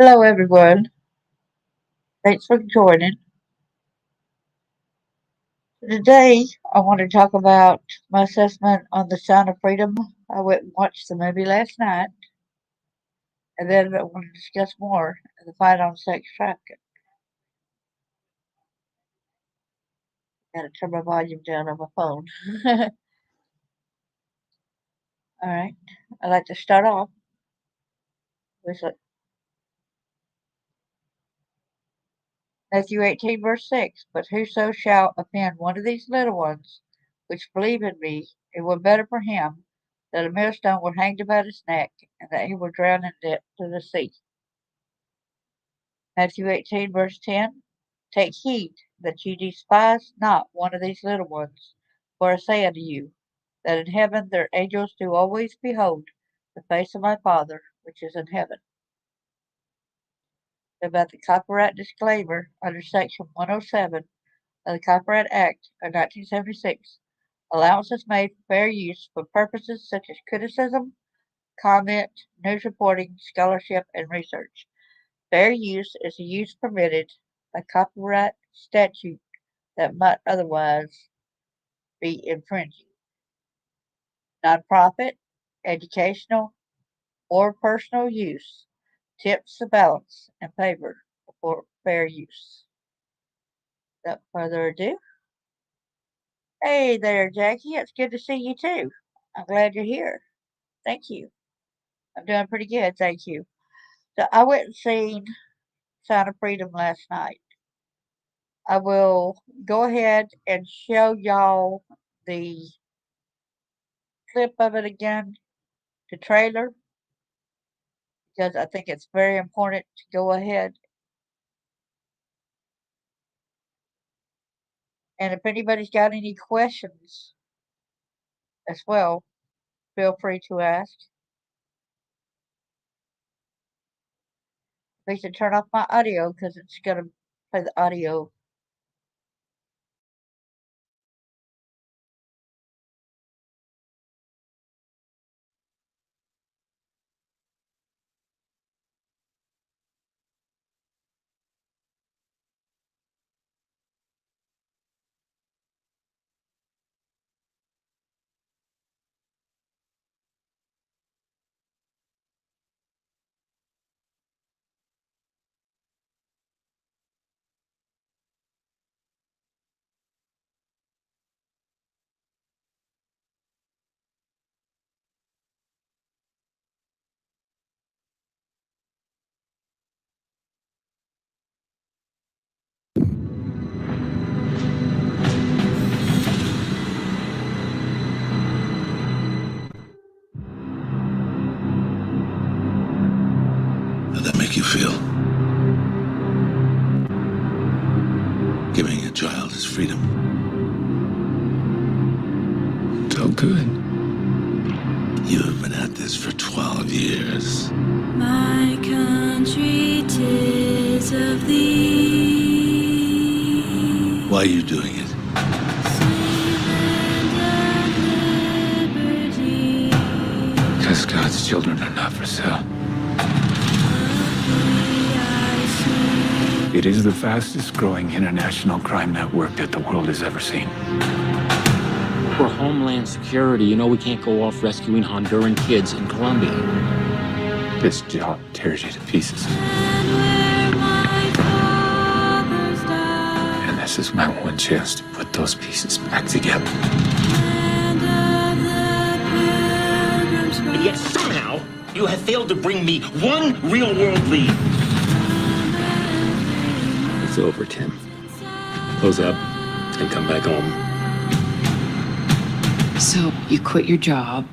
Hello, everyone. Thanks for joining. Today, I want to talk about my assessment on The Sound of Freedom. I went and watched the movie last night, and then I want to discuss more of the fight on sex trafficking. Got to turn my volume down on my phone. All right. I'd like to start off with Matthew 18, verse 6. But whoso shall offend one of these little ones which believe in me, it were better for him that a millstone were hanged about his neck, and that he were drowned in debt to the sea. Matthew 18, verse 10. Take heed that ye despise not one of these little ones. For I say unto you, that in heaven their angels do always behold the face of my Father which is in heaven. About the copyright disclaimer under Section 107 of the Copyright Act of 1976, allowance is made for fair use for purposes such as criticism, comment, news reporting, scholarship, and research. Fair use is the use permitted by copyright statute that might otherwise be infringing. Nonprofit, educational, or personal use tips the balance in favor of fair use. Without further ado, hey there, Jackie. It's good to see you too. I'm glad you're here. Thank you. I'm doing pretty good, thank you. So I went and seen Sound of Freedom last night. I will go ahead and show y'all the clip of it again, the trailer, because I think it's very important to go ahead. And if anybody's got any questions as well, feel free to ask. I need to turn off my audio because it's going to play the audio. How'd that make you feel? Giving a child his freedom. Felt good. You have been at this for 12 years. My country, 'tis of thee. Why are you doing it? Because God's children are not for sale. It is the fastest growing international crime network that the world has ever seen. For Homeland Security, you know we can't go off rescuing Honduran kids in Colombia. This job tears you to pieces. And this is my one chance to put those pieces back together. And yet somehow you have failed to bring me one real-world lead. It's over, Tim. Close up and come back home. So you quit your job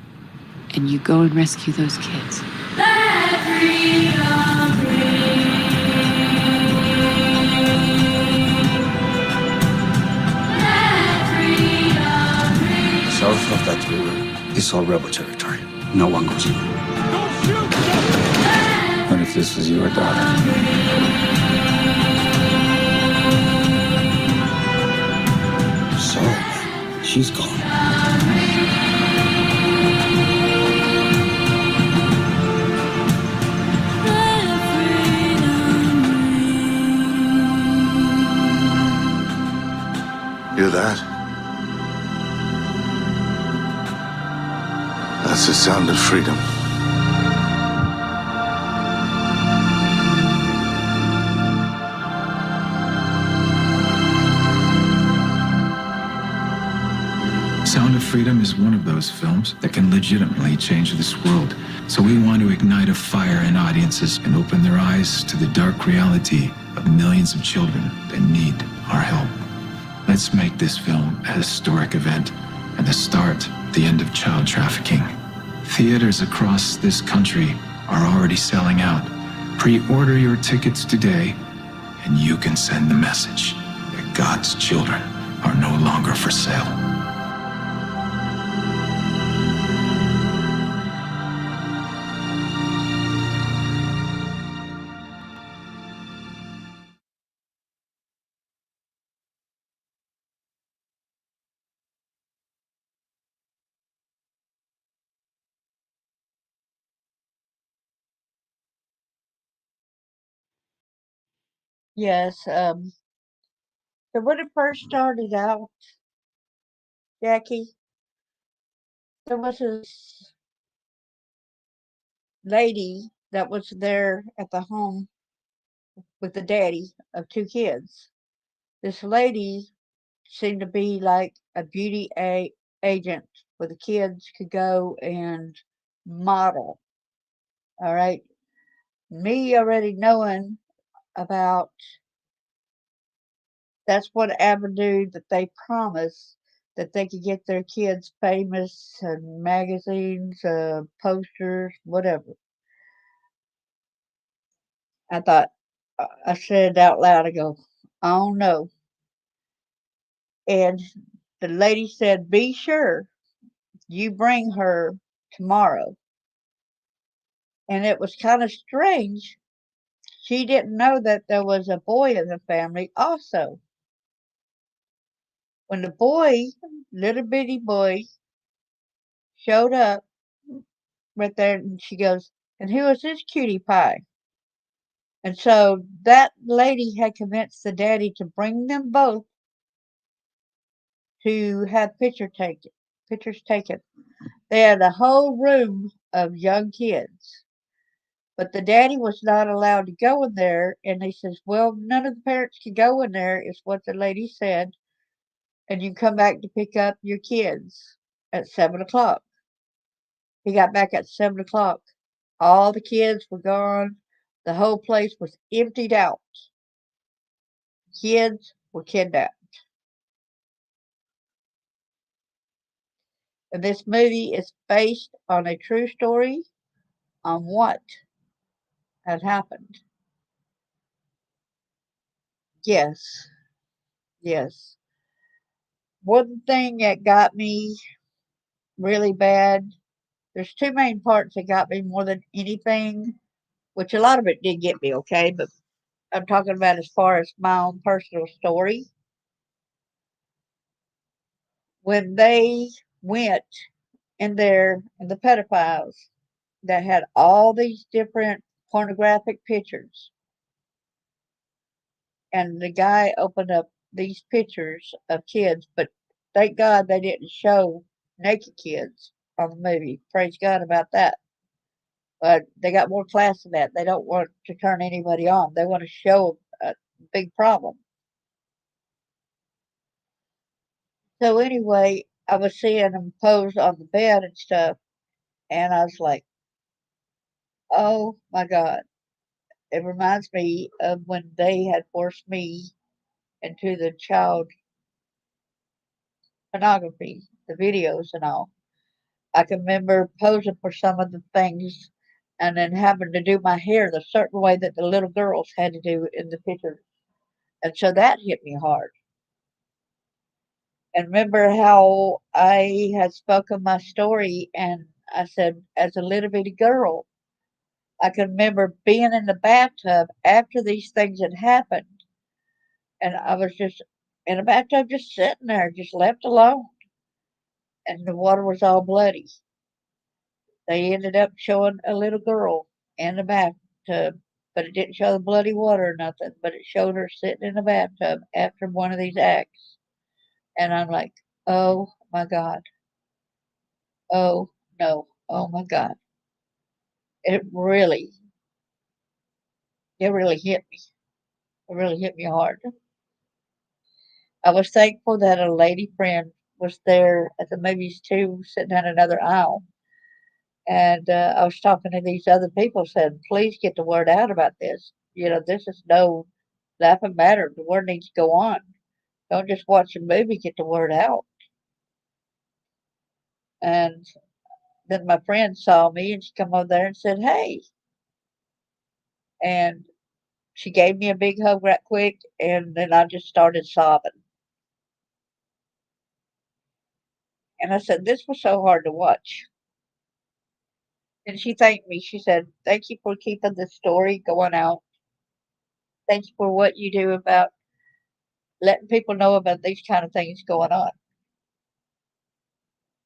and you go and rescue those kids. Let freedom ring. Let freedom ring. South of that river is all rebel territory. No one goes in. What if this was your daughter? Sorry, man. She's gone. Let freedom sound of freedom. Sound of Freedom is one of those films that can legitimately change this world. So we want to ignite a fire in audiences and open their eyes to the dark reality of millions of children that need our help. Let's make this film a historic event and the start, the end of child trafficking. Theaters across this country are already selling out. Pre-order your tickets today, and you can send the message that God's children are no longer for sale. Yes. So when it first started out, Jackie, there was this lady that was there at the home with the daddy of 2 kids. This lady seemed to be like a beauty agent where the kids could go and model. All right. Me already knowing about that's what avenue that they promised that they could get their kids famous and magazines, posters, whatever. I thought, I said out loud, I go, oh no. And the lady said, be sure you bring her tomorrow. And it was kind of strange. She didn't know that there was a boy in the family also. When the boy, little bitty boy, showed up right there, and she goes, and who is this cutie pie? And so that lady had convinced the daddy to bring them both to have pictures taken. They had a whole room of young kids. But the daddy was not allowed to go in there, and he says, well, none of the parents can go in there, is what the lady said, and you come back to pick up your kids at 7 o'clock. He got back at 7 o'clock. All the kids were gone. The whole place was emptied out. Kids were kidnapped. And this movie is based on a true story on what had happened. Yes, yes. One thing that got me really bad, there's two main parts that got me more than anything, which a lot of it did get me, okay, but I'm talking about as far as my own personal story. When they went in there, and the pedophiles that had all these different pornographic pictures, and the guy opened up these pictures of kids, but thank God they didn't show naked kids on the movie. Praise God about that. But they got more class than that. They don't want to turn anybody on. They want to show a big problem. So anyway, I was seeing them pose on the bed and stuff, and I was like, "Oh my God!" It reminds me of when they had forced me into the child pornography, the videos and all. I can remember posing for some of the things, and then having to do my hair the certain way that the little girls had to do in the pictures, and so that hit me hard. And remember how I had spoken my story, and I said, as a little bitty girl, I can remember being in the bathtub after these things had happened, and I was just in the bathtub, just sitting there, just left alone, and the water was all bloody. They ended up showing a little girl in the bathtub, but it didn't show the bloody water or nothing, but it showed her sitting in the bathtub after one of these acts. And I'm like, oh my God. Oh no. Oh my God. It really, it really hit me. It really hit me hard. I was thankful that a lady friend was there at the movies too, sitting down another aisle. And I was talking to these other people, said, please get the word out about this. You know, this is no laughing matter. The word needs to go on. Don't just watch a movie, get the word out. And then my friend saw me and she come over there and said, hey. And she gave me a big hug right quick. And then I just started sobbing. And I said, this was so hard to watch. And she thanked me. She said, thank you for keeping the story going out. Thank you for what you do about letting people know about these kind of things going on.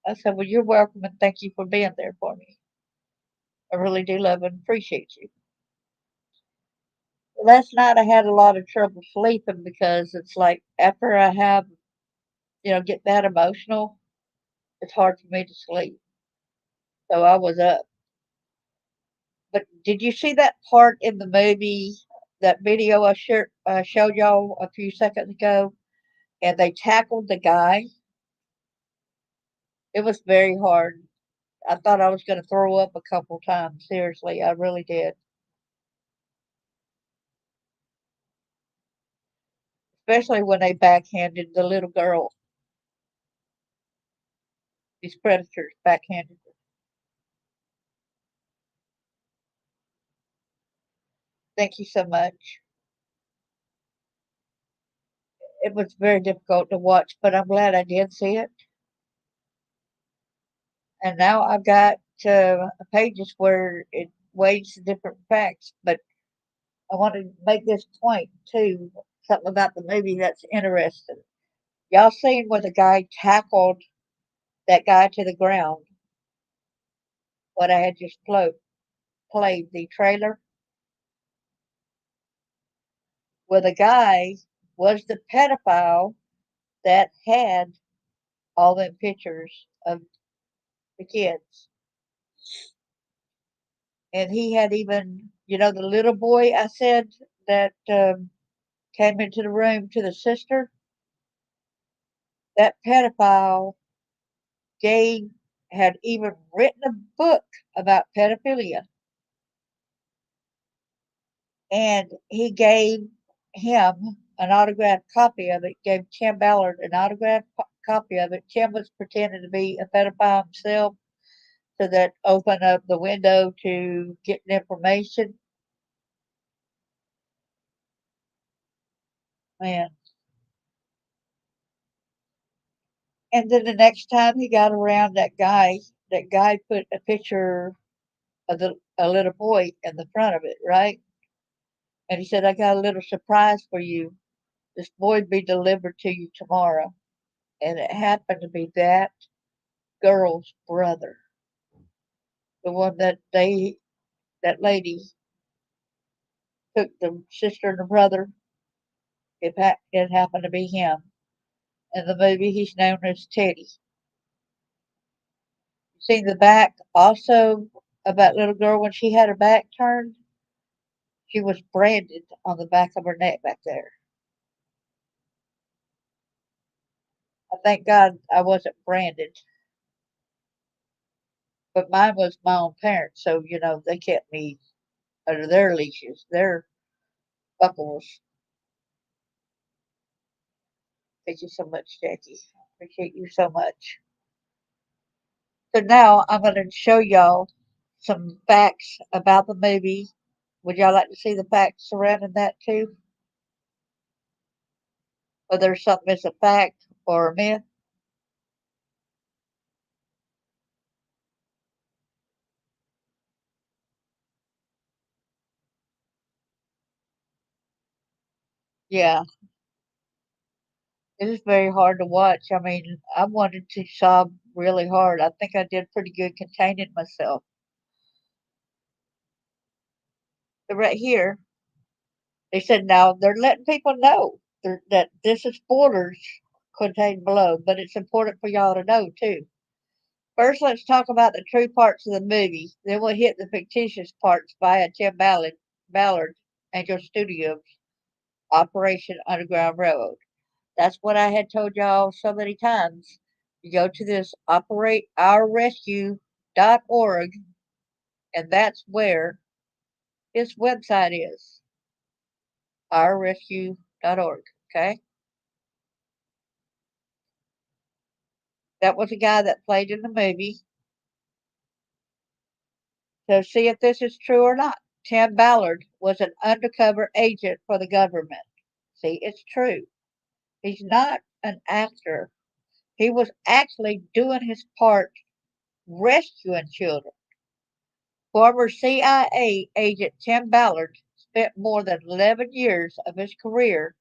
I said, well, you're welcome and thank you for being there for me. I really do love and appreciate you. Last night I had a lot of trouble sleeping because it's like after I have, get that emotional, it's hard for me to sleep. So I was up. But did you see that part in the movie, that video showed y'all a few seconds ago? And they tackled the guy. It was very hard. I thought I was going to throw up a couple times. Seriously, I really did. Especially when they backhanded the little girl. These predators backhanded her. Thank you so much. It was very difficult to watch, but I'm glad I did see it. And now I've got pages where it weighs the different facts. But I want to make this point too, something about the movie that's interesting. Y'all seen where the guy tackled that guy to the ground? What I had just played the trailer. Well, the guy was the pedophile that had all them pictures of the kids. And he had even, the little boy I said that came into the room to the sister, that pedophile gave, had even written a book about pedophilia. And he gave him an autographed copy of it, gave Tim Ballard an autographed copy of it. Tim was pretending to be a pedophile himself so that opened up the window to get information. Man. And then the next time he got around that guy put a picture of a little boy in the front of it, right? And he said, I got a little surprise for you. This boy be delivered to you tomorrow. And it happened to be that girl's brother. The one that lady took the sister and the brother. It happened to be him. In the movie, he's known as Teddy. Seen the back also of that little girl when she had her back turned? She was branded on the back of her neck back there. I thank God I wasn't branded, but mine was my own parents, so they kept me under their leashes, their buckles. Thank you so much, Jackie. Appreciate you so much. So now I'm going to show y'all some facts about the movie. Would y'all like to see the facts surrounding that too? Whether something is a fact or a myth? Yeah, it is very hard to watch. I mean, I wanted to sob really hard. I think I did pretty good containing myself. But right here, they said now they're letting people know that this is spoilers contained below, but it's important for y'all to know too. First, let's talk about the true parts of the movie. Then we'll hit the fictitious parts via Ballard, Angel Studios, Operation Underground Railroad. That's what I had told y'all so many times. You go to this operateourrescue.org, and that's where his website is. Ourrescue.org. Okay? That was a guy that played in the movie. So see if this is true or not. Tim Ballard was an undercover agent for the government. See, it's true. He's not an actor. He was actually doing his part rescuing children. Former CIA agent Tim Ballard spent more than 11 years of his career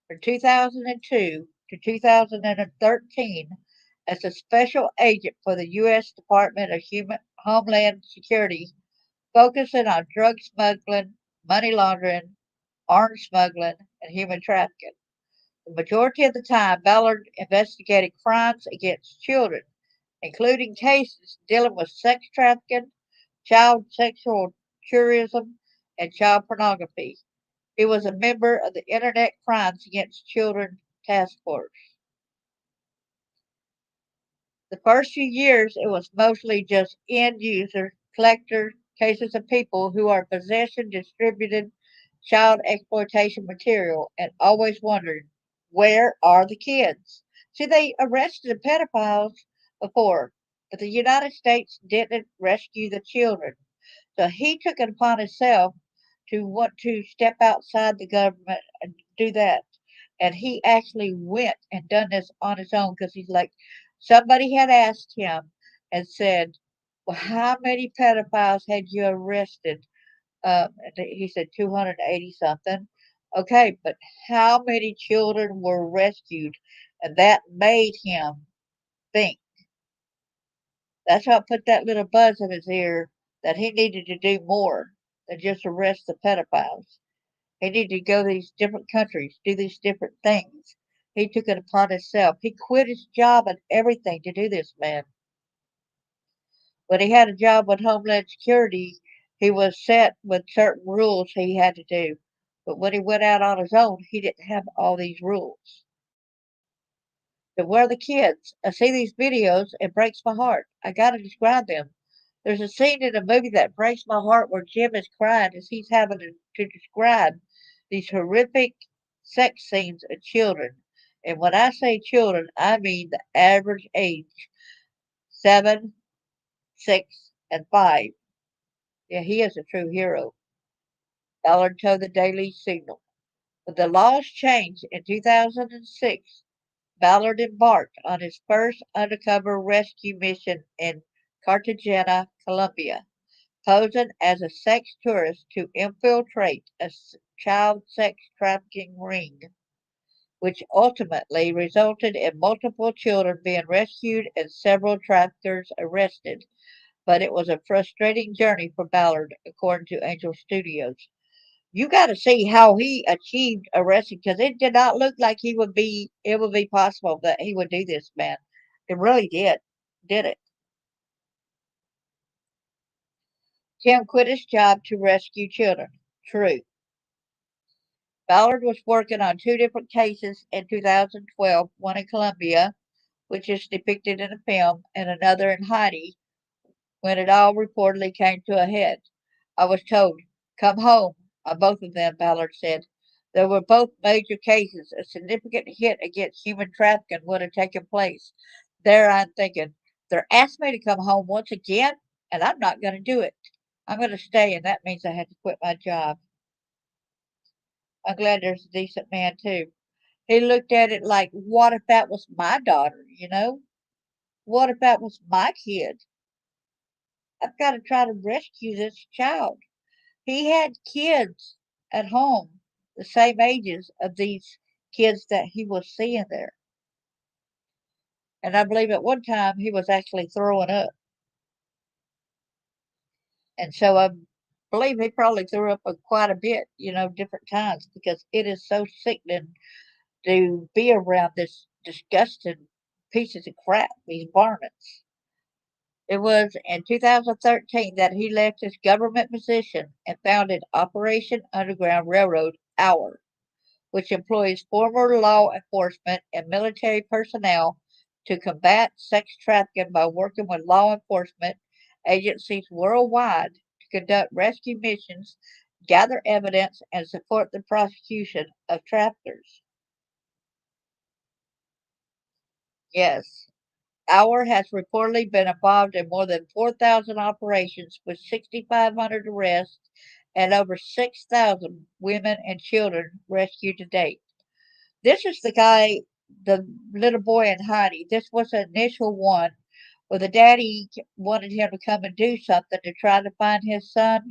from 2002 to 2013 as a special agent for the U.S. Department of Homeland Security, focusing on drug smuggling, money laundering, arms smuggling, and human trafficking. The majority of the time, Ballard investigated crimes against children, including cases dealing with sex trafficking, child sexual tourism, and child pornography. He was a member of the Internet Crimes Against Children Task Force. The first few years, it was mostly just end user, collector cases of people who are possession, distributed child exploitation material, and always wondered, where are the kids? See, they arrested the pedophiles before, but the United States didn't rescue the children. So he took it upon himself to want to step outside the government and do that. And he actually went and done this on his own because he's like, somebody had asked him and said, well, how many pedophiles had you arrested? And he said 280 something. Okay, but how many children were rescued? And that made him think. That's what put that little buzz in his ear that he needed to do more than just arrest the pedophiles. He needed to go to these different countries, do these different things. He took it upon himself. He quit his job and everything to do this, man. When he had a job with Homeland Security, he was set with certain rules he had to do. But when he went out on his own, he didn't have all these rules. But where are the kids? I see these videos, it breaks my heart. I gotta describe them. There's a scene in the movie that breaks my heart where Jim is crying as he's having to describe these horrific sex scenes of children. And when I say children, I mean the average age 7, 6, and 5. Yeah, he is a true hero. Ballard told the Daily Signal. When the laws changed in 2006, Ballard embarked on his first undercover rescue mission in Cartagena, Colombia, posing as a sex tourist to infiltrate a child sex trafficking ring, which ultimately resulted in multiple children being rescued and several traffickers arrested. But it was a frustrating journey for Ballard, according to Angel Studios. You got to see how he achieved arresting because it did not look like it would be possible that he would do this, man. It really did it. Tim quit his job to rescue children. True. Ballard was working on two different cases in 2012, one in Colombia, which is depicted in the film, and another in Haiti, when it all reportedly came to a head. I was told, come home on both of them, Ballard said. They were both major cases. A significant hit against human trafficking would have taken place. There I'm thinking, they're asking me to come home once again, and I'm not going to do it. I'm going to stay, and that means I had to quit my job. I'm glad there's a decent man, too. He looked at it like, what if that was my daughter, you know? What if that was my kid? I've got to try to rescue this child. He had kids at home the same ages of these kids that he was seeing there. And I believe at one time he was actually throwing up. And so I believe he probably threw up quite a bit, different times because it is so sickening to be around this disgusting pieces of crap, these varmints. It was in 2013 that he left his government position and founded Operation Underground Railroad Hour, which employs former law enforcement and military personnel to combat sex trafficking by working with law enforcement agencies worldwide to conduct rescue missions, gather evidence, and support the prosecution of traffickers. Yes, Our has reportedly been involved in more than 4,000 operations with 6,500 arrests and over 6,000 women and children rescued to date. This is the guy, the little boy in Heidi. This was the initial one where the daddy wanted him to come and do something to try to find his son,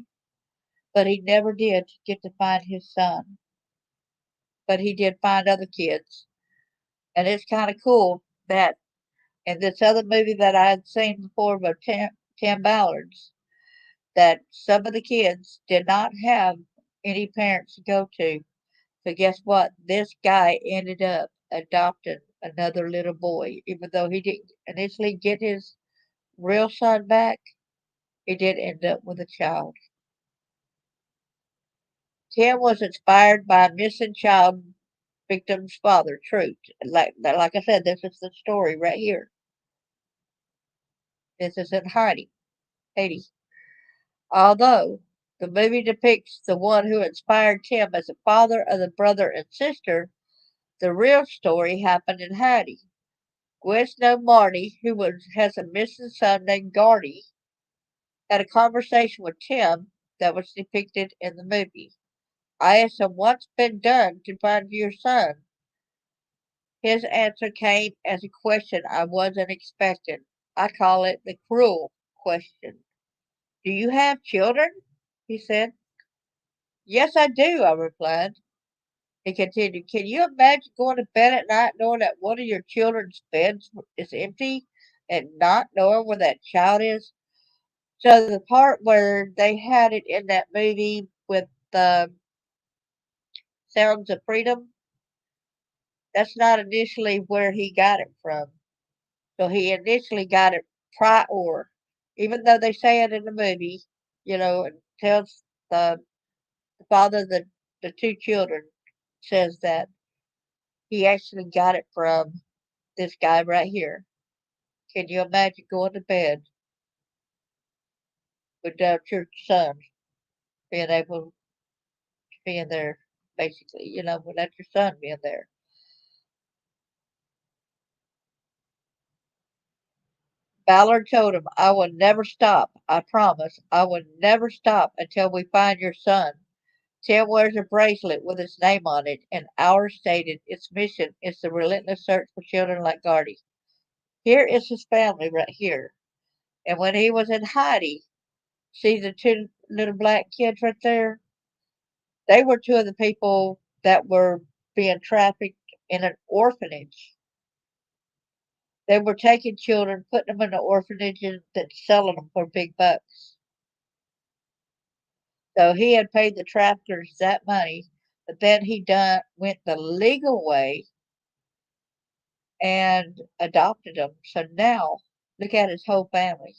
but he never did get to find his son. But he did find other kids. And it's kind of cool that in this other movie that I had seen before about Tim Ballard's, that some of the kids did not have any parents to go to. So guess what? This guy ended up adopting another little boy, even though he didn't initially get his real son back. He did end up with a child. Tim was inspired by a missing child victim's father, Truth. Like I said, this is the story right here. This is in Haiti. Although the movie depicts the one who inspired Tim as the father of the brother and sister, the real story happened in Haiti. Gwisno Marty, has a missing son named Gardy, had a conversation with Tim that was depicted in the movie. I asked him what's been done to find your son. His answer came as a question I wasn't expecting. I call it the cruel question. Do you have children? He said. Yes, I do, I replied. He continued, can you imagine going to bed at night knowing that one of your children's beds is empty and not knowing where that child is? So the part where they had it in that movie with the Sounds of Freedom, that's not initially where he got it from. So he initially got it prior, even though they say it in the movie, and tells the father of the two children says that he actually got it from this guy right here. Can you imagine going to bed without your son being able to be in there, basically, without your son being there? Ballard told him, I will never stop. I promise. I will never stop until we find your son. Tim wears a bracelet with his name on it, and ours stated its mission is the relentless search for children like Gardy. Here is his family right here. And when he was in Haiti, see the two little black kids right there? They were two of the people that were being trafficked in an orphanage. They were taking children, putting them in the orphanages, and selling them for big bucks. So he had paid the traffickers that money, but then he went the legal way and adopted them. So now, look at his whole family.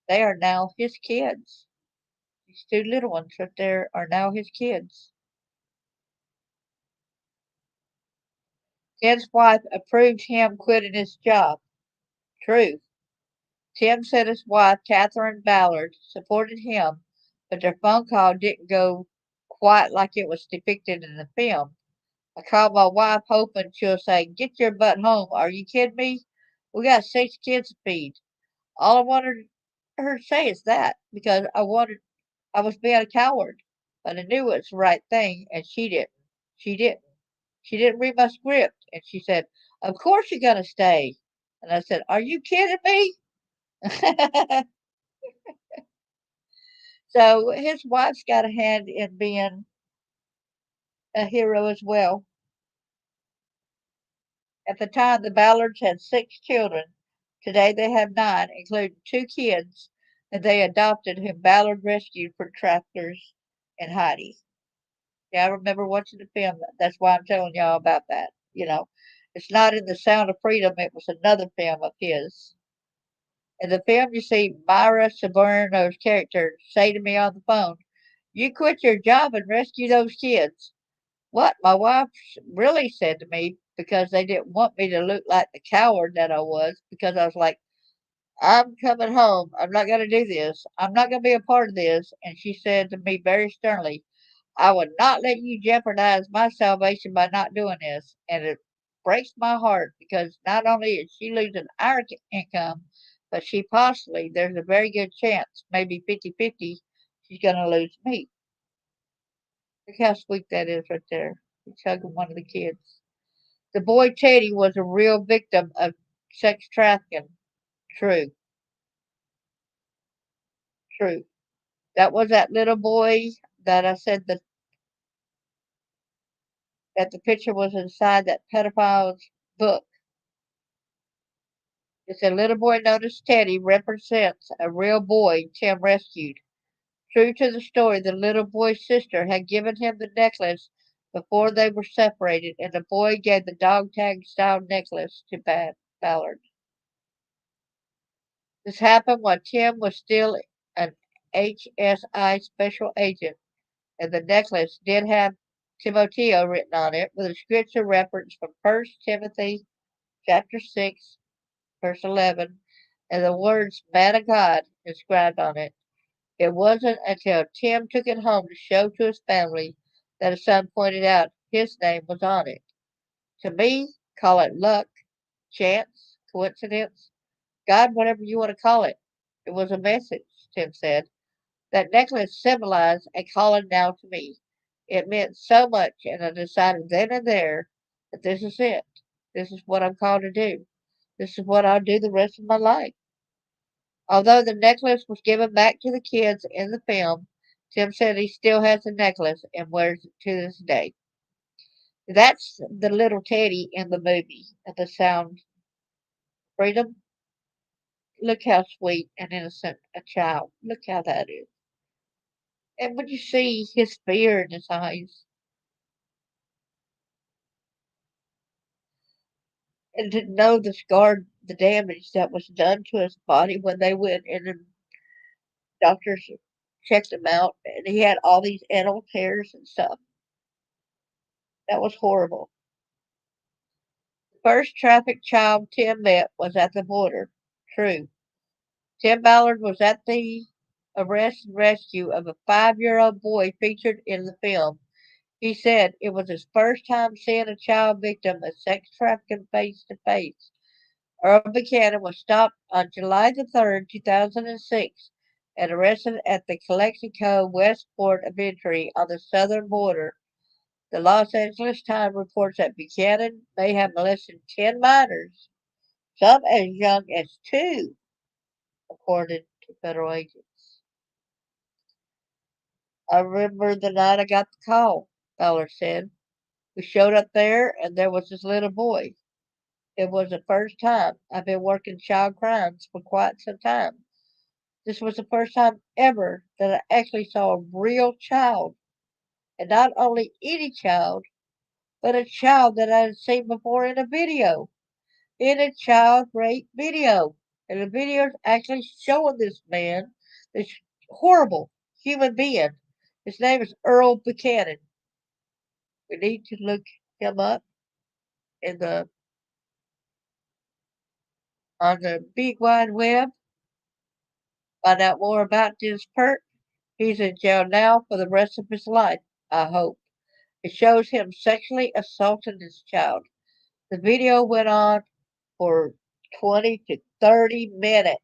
They are now his kids. These two little ones right there are now his kids. Tim's wife approved him quitting his job. Truth. Tim said his wife, Catherine Ballard, supported him, but their phone call didn't go quite like it was depicted in the film. I called my wife hoping she'll say, get your butt home. Are you kidding me? We got 6 kids to feed. All I wanted her to say is that because I was being a coward. But I knew it was the right thing and she didn't. She didn't. She didn't read my script and she said, of course you're gonna stay. And I said, are you kidding me? So his wife's got a hand in being a hero as well. At the time, the Ballards had 6 children. Today they have 9, including 2 kids that they adopted whom Ballard rescued from traffickers in Haiti. Yeah, I remember watching the film. That's why I'm telling y'all about that. It's not in The Sound of Freedom. It was another film of his. In the film, you see Myra Saburno's character say to me on the phone, "You quit your job and rescue those kids." What my wife really said to me, because they didn't want me to look like the coward that I was, because I was like, "I'm coming home. I'm not going to do this. I'm not going to be a part of this." And she said to me very sternly, "I would not let you jeopardize my salvation by not doing this." And it breaks my heart because not only is she losing our income, but she possibly, there's a very good chance, maybe 50-50, she's going to lose me. Look how sweet that is right there. He's hugging one of the kids. The boy Teddy was a real victim of sex trafficking. True, true. That was that little boy that I said that the picture was inside that pedophile's book. It said little boy noticed Teddy represents a real boy Tim rescued. True to the story, the little boy's sister had given him the necklace before they were separated, and the boy gave the dog tag style necklace to Ballard. This happened while Tim was still an HSI special agent, and the necklace did have Timoteo written on it with a scripture reference from 1 Timothy chapter 6, verse 11, and the words man of God inscribed on it. It wasn't until Tim took it home to show to his family that his son pointed out his name was on it. To me, call it luck, chance, coincidence, God, whatever you want to call it. It was a message, Tim said. That necklace symbolized a calling now to me. It meant so much, and I decided then and there that this is it. This is what I'm called to do. This is what I'll do the rest of my life. Although the necklace was given back to the kids in the film, Tim said he still has the necklace and wears it to this day. That's the little Teddy in the movie and the sound freedom. Look how sweet and innocent a child. Look how that is. And when you see his fear in his eyes, and to know the scar, the damage that was done to his body when they went in and doctors checked him out, and he had all these anal tears and stuff. That was horrible. The first trafficked child Tim met was at the border. True. Tim Ballard was at the arrest and rescue of a 5-year-old boy featured in the film. He said it was his first time seeing a child victim of sex trafficking face to face. Earl Buchanan was stopped on July the 3rd, 2006, and arrested at the Calexico West Port of Entry on the southern border. The Los Angeles Times reports that Buchanan may have molested 10 minors, some as young as 2, according to federal agents. I remember the night I got the call, Fowler said. We showed up there, and there was this little boy. It was the first time. I've been working child crimes for quite some time. This was the first time ever that I actually saw a real child, and not only any child, but a child that I had seen before in a video, in a child rape video. And the video is actually showing this man, this horrible human being. His name is Earl Buchanan. We need to look him up in the on the big wide web, find out more about this perp. He's in jail now for the rest of his life, I hope. It shows him sexually assaulting this child. The video went on for 20 to 30 minutes.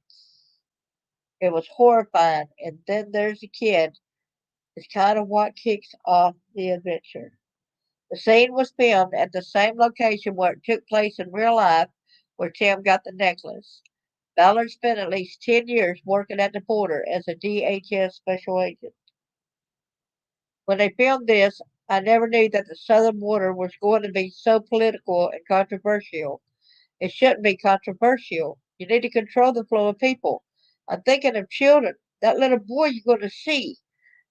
It was horrifying. And then there's a kid. It's kind of what kicks off the adventure. The scene was filmed at the same location where it took place in real life, where Tim got the necklace. Ballard spent at least 10 years working at the border as a DHS special agent. When they filmed this, I never knew that the southern border was going to be so political and controversial. It shouldn't be controversial. You need to control the flow of people. I'm thinking of children. That little boy you're going to see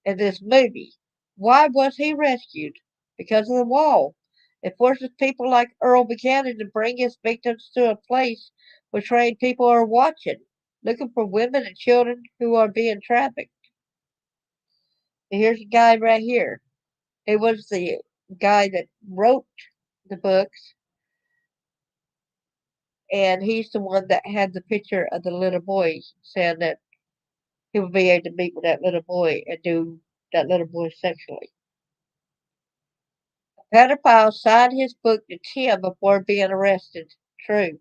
in this movie. Why was he rescued? Because of the wall. It forces people like Earl Buchanan to bring his victims to a place where trained people are watching. looking for women and children who are being trafficked. And here's a guy right here. He was the guy that wrote the books, and he's the one that had the picture of the little boy saying that he would be able to meet with that little boy and do that little boy sexually. A pedophile signed his book to Tim before being arrested. True.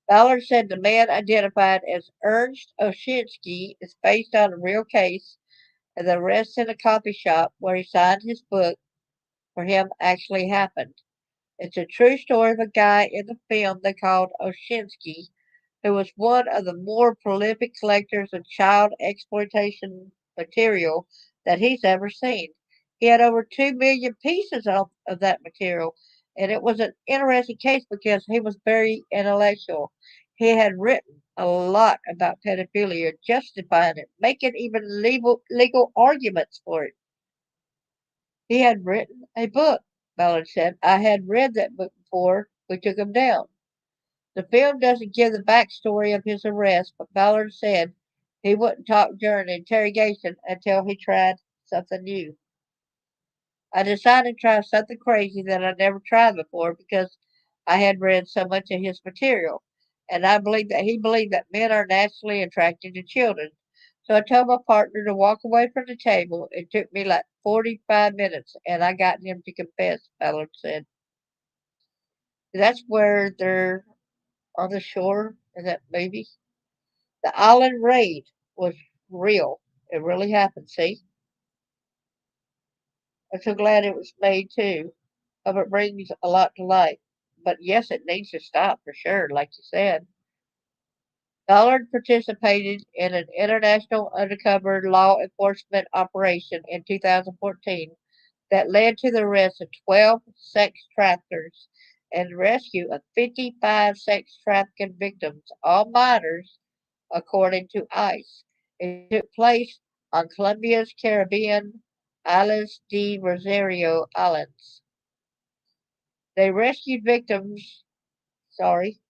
Ballard said the man identified as Ernst Oshinsky is based on a real case, and the arrest in a coffee shop where he signed his book for him actually happened. It's a true story of a guy in the film they called Oshinsky, who was one of the more prolific collectors of child exploitation material that he's ever seen. He had over 2 million pieces of that material, and it was an interesting case because he was very intellectual. He had written a lot about pedophilia, justifying it, making even legal arguments for it. He had written a book, Ballard said. I had read that book before we took him down. The film doesn't give the backstory of his arrest, but Ballard said he wouldn't talk during the interrogation until he tried something new. I decided to try something crazy that I'd never tried before because I had read so much of his material, and I believed that he believed that men are naturally attracted to children. So I told my partner to walk away from the table. It took me like 45 minutes, and I got him to confess, Ballard said. That's where they're on the shore in that movie. The island raid was real. It really happened, see? I'm so glad it was made too. Hope it brings a lot to light. But yes, it needs to stop for sure, like you said. Ballard participated in an international undercover law enforcement operation in 2014 that led to the arrest of 12 sex traffickers and the rescue of 55 sex trafficking victims, all minors, according to ICE. It took place on Colombia's Caribbean Islas de Rosario Islands. They rescued victims, sorry,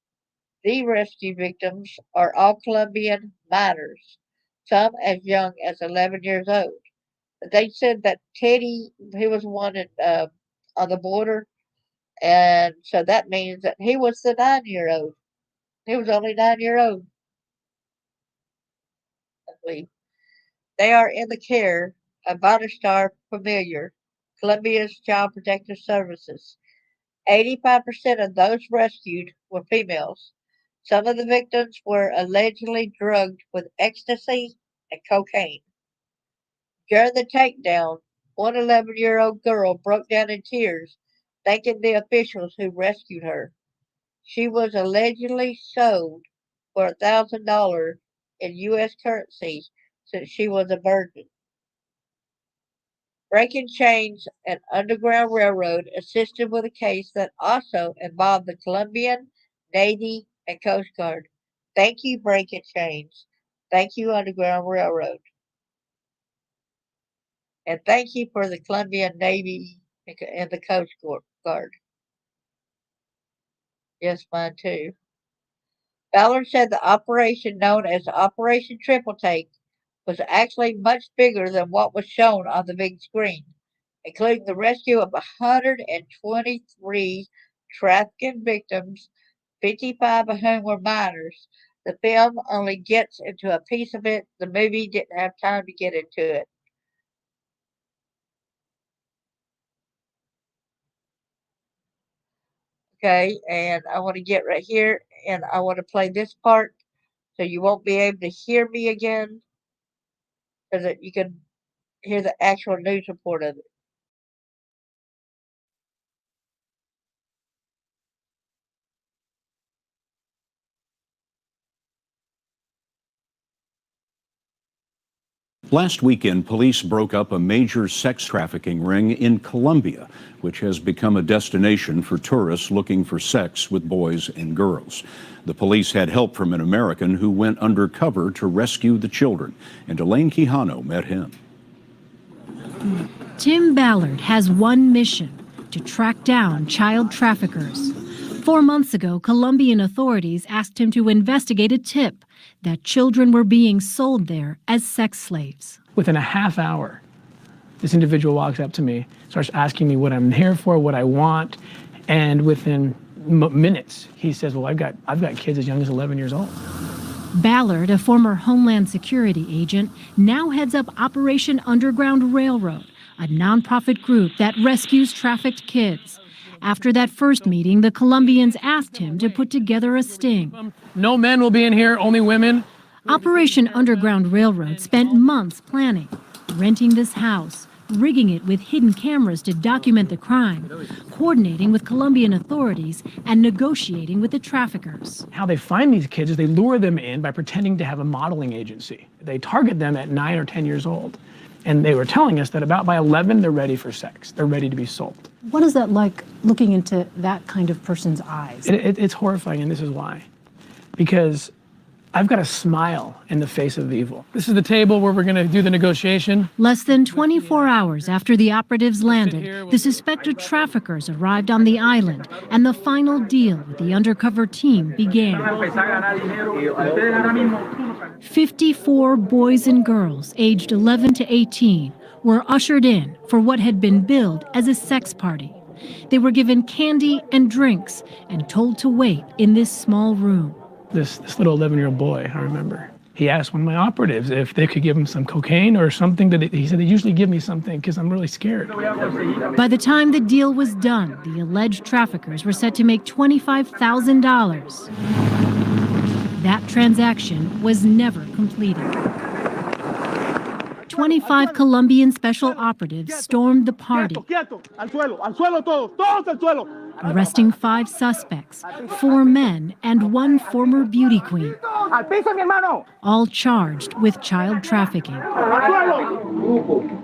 the rescued victims are all Colombian minors, some as young as 11 years old. They said that Teddy, he was one on the border, and so that means that he was the 9-year-old. He was only 9 year old, I believe. They are in the care of Bienestar Familiar, Colombia's Child Protective Services. 85% of those rescued were females. Some of the victims were allegedly drugged with ecstasy and cocaine. During the takedown, one 11-year-old girl broke down in tears, thanking the officials who rescued her. She was allegedly sold for $1,000 in U.S. currency since she was a virgin. Breaking Chains and Underground Railroad assisted with a case that also involved the Colombian Navy and Coast Guard. Thank you, Breaking Chains. Thank you, Underground Railroad. And thank you for the Colombian Navy and the Coast Guard. Yes, mine too. Ballard said the operation known as Operation Triple Take was actually much bigger than what was shown on the big screen, including the rescue of 123 trafficking victims, 55 of whom were minors. The film only gets into a piece of it. The movie didn't have time to get into it. Okay, and I want to get right here and I want to play this part so you won't be able to hear me again so that you can hear the actual news report of it. Last weekend, police broke up a major sex trafficking ring in Colombia, which has become a destination for tourists looking for sex with boys and girls. The police had help from an American who went undercover to rescue the children, and Elaine Quijano met him. Tim Ballard has one mission: to track down child traffickers. 4 months ago, Colombian authorities asked him to investigate a tip that children were being sold there as sex slaves. Within a half hour, this individual walks up to me, starts asking me what I'm here for, what I want, and within minutes, he says, well, I've got kids as young as 11 years old. Ballard, a former Homeland Security agent, now heads up Operation Underground Railroad, a nonprofit group that rescues trafficked kids. After that first meeting, the Colombians asked him to put together a sting. No men will be in here, only women. Operation Underground Railroad spent months planning, renting this house, rigging it with hidden cameras to document the crime, coordinating with Colombian authorities, and negotiating with the traffickers. How they find these kids is they lure them in by pretending to have a modeling agency. They target them at 9 or 10 years old. And they were telling us that about by 11, they're ready for sex. They're ready to be sold. What is that like, looking into that kind of person's eyes? It's horrifying, and this is why. Because I've got a smile in the face of evil. This is the table where we're going to do the negotiation. Less than 24 hours after the operatives landed, the suspected traffickers arrived on the island, and the final deal with the undercover team began. 54 boys and girls aged 11 to 18 were ushered in for what had been billed as a sex party. They were given candy and drinks and told to wait in this small room. This little 11-year-old boy, I remember, he asked one of my operatives if they could give him some cocaine or something. He said, they usually give me something because I'm really scared. By the time the deal was done, the alleged traffickers were set to make $25,000. That transaction was never completed. 25 Colombian special operatives stormed the party, arresting 5 suspects, 4 men and 1 former beauty queen, all charged with child trafficking.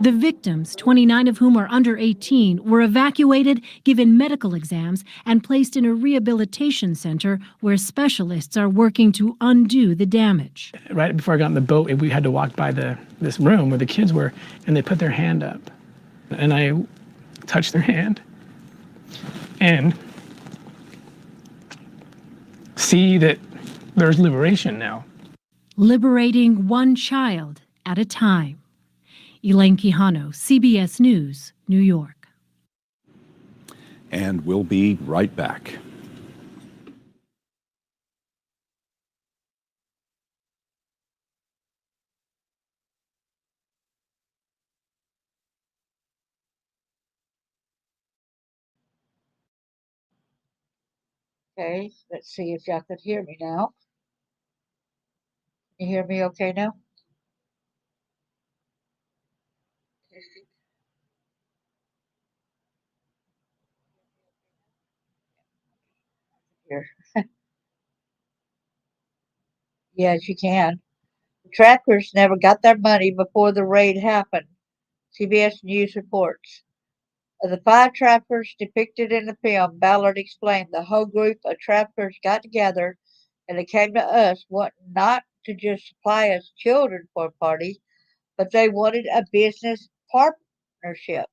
The victims, 29 of whom are under 18, were evacuated, given medical exams, and placed in a rehabilitation center where specialists are working to undo the damage. Right before I got in the boat, we had to walk by this room where the kids were, and they put their hand up. And I touched their hand and see that there's liberation now. Liberating one child at a time. Elaine Quijano, CBS News, New York. And we'll be right back. Okay, let's see if y'all could hear me now. Can you hear me okay now? Here. Yes, you can. The trackers never got their money before the raid happened, CBS News reports. Of the 5 trappers depicted in the film, Ballard explained the whole group of trappers got together and they came to us wanting not to just supply us children for a party, but they wanted a business partnership.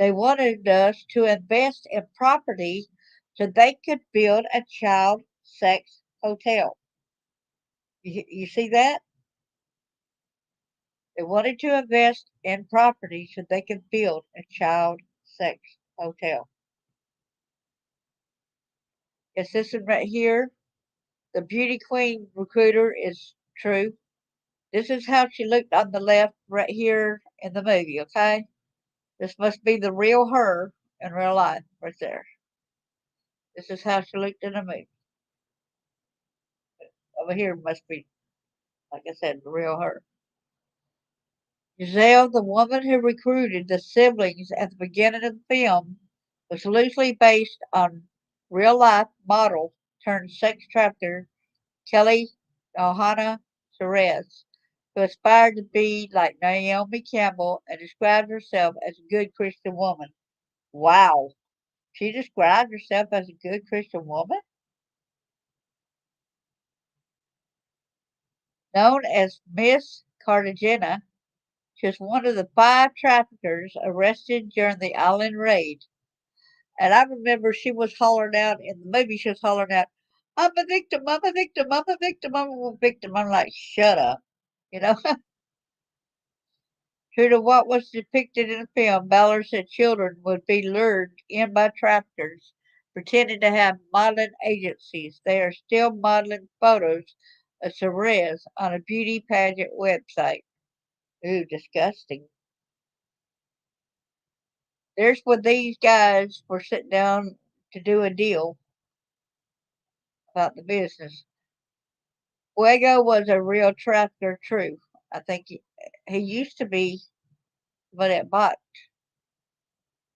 They wanted us to invest in property so they could build a child sex hotel. You see that? They wanted to invest in property so they could build a child sex hotel. Yes, this one right here, the beauty queen recruiter, is true. This is how she looked on the left right here in the movie, okay? This must be the real her in real life right there. This is how she looked in the movie. Over here must be, like I said, the real her. Giselle, the woman who recruited the siblings at the beginning of the film, was loosely based on real-life model turned sex trafficker Kelly Johanna Perez, who aspired to be like Naomi Campbell and described herself as a good Christian woman. Wow. She described herself as a good Christian woman? Known as Miss Cartagena, she was one of the 5 traffickers arrested during the island raid. And I remember she was hollering out in the movie, she was hollering out, I'm a victim, I'm a victim, I'm a victim, I'm a victim. I'm like, shut up. You know, true to what was depicted in the film, Ballard said children would be lured in by traffickers pretending to have modeling agencies. They are still modeling photos of Therese on a beauty pageant website. Ooh, disgusting. There's when these guys were sitting down to do a deal about the business. Fuego was a real trafficker, true. I think he used to be one that bought.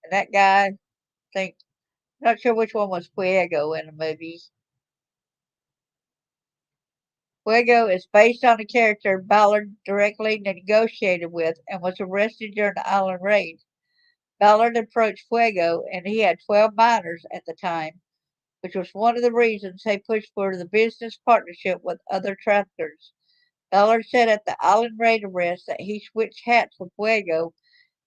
And that guy, I think, not sure which one was Fuego in the movie. Fuego is based on a character Ballard directly negotiated with and was arrested during the island raid. Ballard approached Fuego, and he had 12 minors at the time, which was one of the reasons he pushed for the business partnership with other traffickers. Ballard said at the island raid arrest that he switched hats with Fuego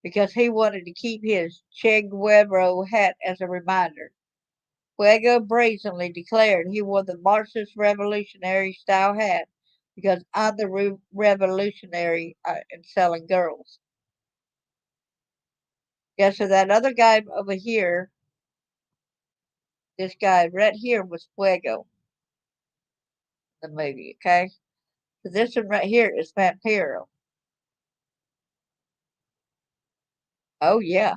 because he wanted to keep his Che Guevara hat as a reminder. Fuego brazenly declared he wore the Marxist revolutionary style hat because I'm the revolutionary in selling girls. Yeah, so that other guy over here, this guy right here was Fuego in the movie, okay? So this one right here is Vampiro. Oh, yeah.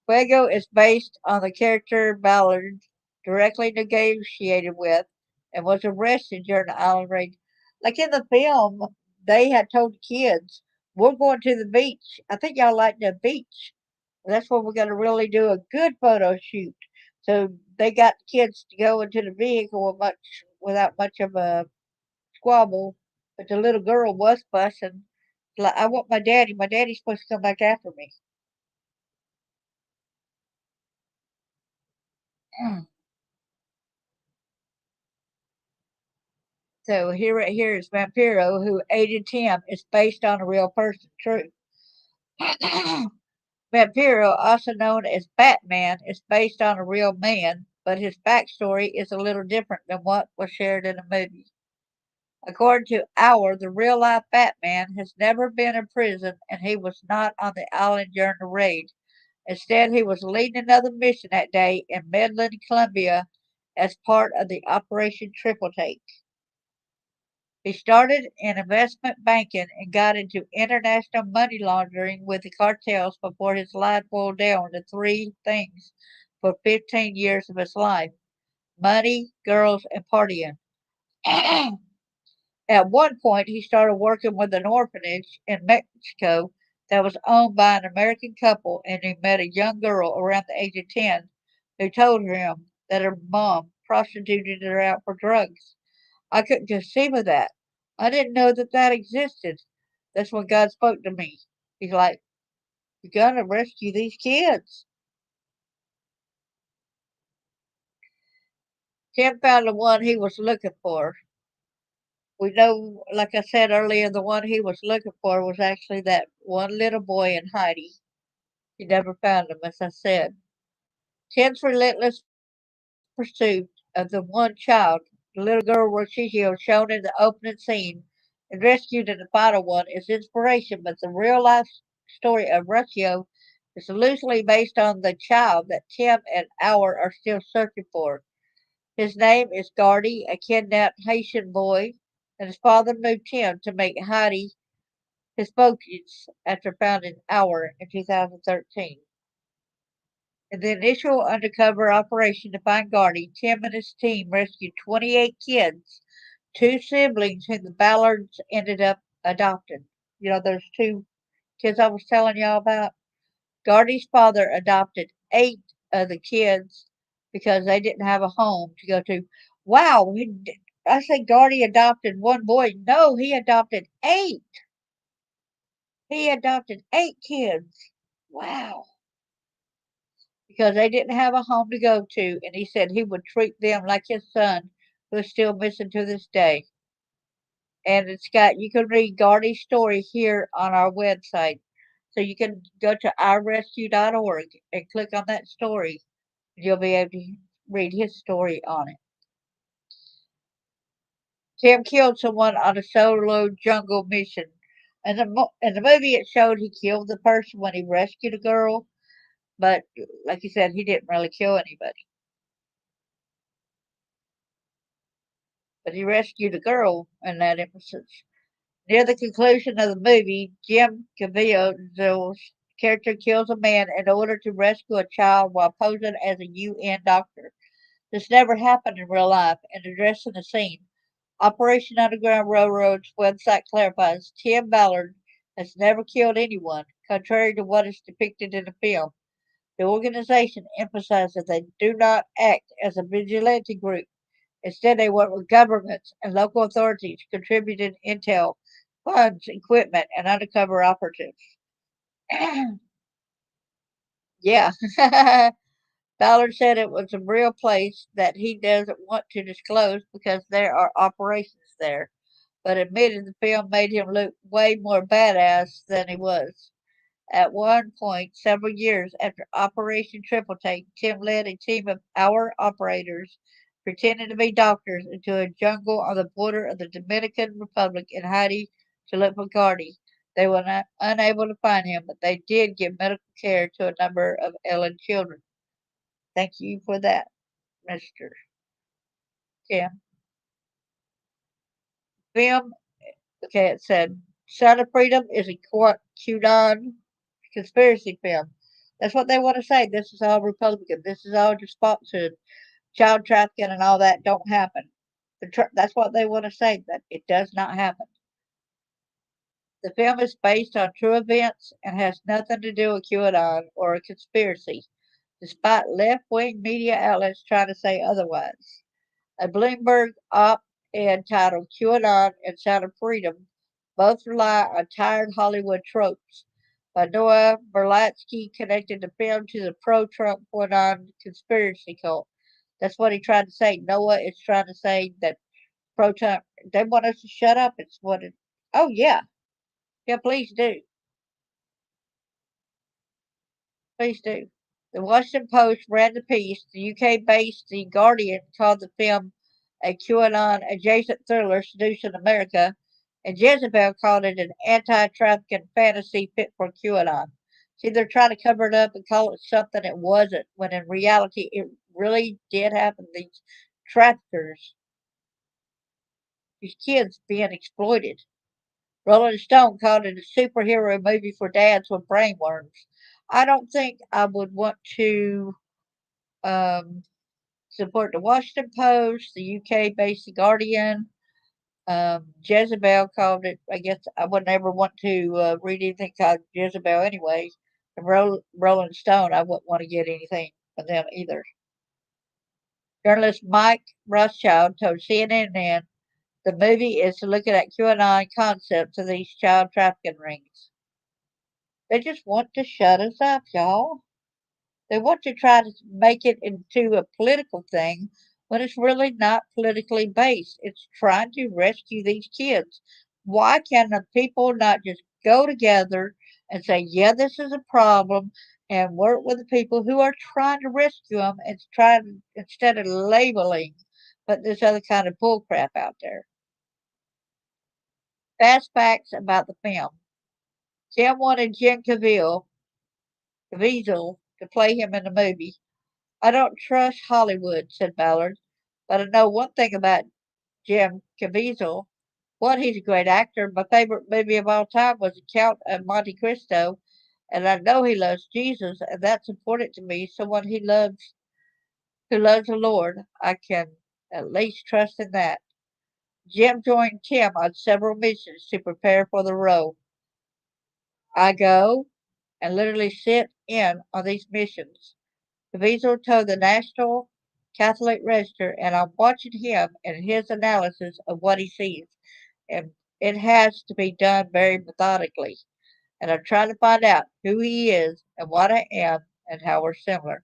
Fuego is based on the character Ballard directly negotiated with and was arrested during the island raid. Like in the film, they had told the kids, we're going to the beach. I think y'all like the beach. That's where we're going to really do a good photo shoot. So they got the kids to go into the vehicle without much of a squabble. But the little girl was fussing. Like, I want my daddy. My daddy's supposed to come back after me. So here, right here is Vampiro, who aided Tim. It's based on a real person, true. Vampiro, also known as Batman, is based on a real man, but his backstory is a little different than what was shared in the movie. According to Our, the real life Batman has never been in prison and he was not on the island during the raid. Instead, he was leading another mission that day in Medellin, Colombia, as part of the Operation Triple Take. He started in investment banking and got into international money laundering with the cartels before his life boiled down to three things for 15 years of his life: money, girls, and partying. At one point, he started working with an orphanage in Mexico that was owned by an American couple, and he met a young girl around the age of 10 who told him that her mom prostituted her out for drugs. I couldn't conceive of that. I didn't know that that existed. That's when God spoke to me. He's like, you gotta rescue these kids. Tim found the one he was looking for. We know, like I said earlier, the one he was looking for was actually that one little boy in Haiti. He never found him, as I said. Tim's relentless pursuit of the one child, the little girl Rocio, shown in the opening scene and rescued in the final one, is inspiration, but the real life story of Rocio is loosely based on the child that Tim and Our are still searching for. His name is Gardy, a kidnapped Haitian boy, and his father moved him to make Haiti his focus after founding Our in 2013. In the initial undercover operation to find Gardy, Tim and his team rescued 28 kids, two siblings whom the Ballards ended up adopting. You know, those two kids I was telling y'all about? Gardy's father adopted 8 of the kids because they didn't have a home to go to. Wow, I say Gardy adopted one boy. No, he adopted 8. He adopted 8 kids. Wow. Because they didn't have a home to go to, and he said he would treat them like his son, who is still missing to this day. And you can read Gardy's story here on our website. So you can go to ourrescue.org and click on that story. You'll be able to read his story on it. Tim killed someone on a solo jungle mission. In the movie, it showed he killed the person when he rescued a girl, but like you said, he didn't really kill anybody. But he rescued a girl in that instance. Near the conclusion of the movie, Jim Caviezel's character kills a man in order to rescue a child while posing as a UN doctor. This never happened in real life, and addressing the scene. Operation Underground Railroad's website clarifies Tim Ballard has never killed anyone, contrary to what is depicted in the film. The organization emphasizes that they do not act as a vigilante group. Instead, they work with governments and local authorities, contributing intel, funds, equipment, and undercover operatives. Yeah. Ballard said it was a real place that he doesn't want to disclose because there are operations there, but admitted the film made him look way more badass than he was. At one point, several years after Operation Triple Take, Tim led a team of our operators, pretending to be doctors, into a jungle on the border of the Dominican Republic and Haiti to look for Gardy. They were unable to find him, but they did give medical care to a number of Ellen children. Thank you for that, Mr. Tim. Film, okay, it said, Sound of Freedom is a QAnon conspiracy film. That's what they want to say. This is all Republican. This is all just sponsored. Child trafficking and all that don't happen. That's what they want to say, that it does not happen. The film is based on true events and has nothing to do with QAnon or a conspiracy, despite left wing media outlets trying to say otherwise. A Bloomberg op ed titled QAnon and Sound of Freedom both rely on tired Hollywood tropes. By Noah Berlatsky connected the film to the pro Trump QAnon conspiracy cult. That's what he tried to say. Noah is trying to say that pro Trump, they want us to shut up. It's what it, oh, yeah. Yeah, please do. Please do. The Washington Post ran the piece. The UK-based The Guardian called the film a QAnon-adjacent thriller seducing America, and Jezebel called it an anti-trafficking fantasy fit for QAnon. See, they're trying to cover it up and call it something it wasn't, when in reality it really did happen. These traffickers, these kids being exploited. Rolling Stone called it a superhero movie for dads with brainworms. I don't think I would want to um, support the Washington Post, the UK-based The Guardian. Jezebel called it. I guess I would never want to read anything called Jezebel anyway. And Rolling Stone, I wouldn't want to get anything from them either. Journalist Mike Rothschild told CNN the movie is looking at QAnon concepts of these child trafficking rings. They just want to shut us up, y'all. They want to try to make it into a political thing when it's really not politically based. It's trying to rescue these kids. Why can the people not just go together and say, yeah, this is a problem, and work with the people who are trying to rescue them and try to, instead of labeling, put this other kind of bullcrap out there? Fast facts about the film. Tim wanted Caviezel to play him in the movie. I don't trust Hollywood, said Ballard, but I know one thing about Jim Caviezel. One, he's a great actor. My favorite movie of all time was The Count of Monte Cristo, and I know he loves Jesus, and that's important to me. Someone who loves the Lord, I can at least trust in that. Jim joined Tim on several missions to prepare for the role. I go and literally sit in on these missions. Caviezel told the National Catholic Register, and I'm watching him and his analysis of what he sees. And it has to be done very methodically. And I'm trying to find out who he is and what I am and how we're similar.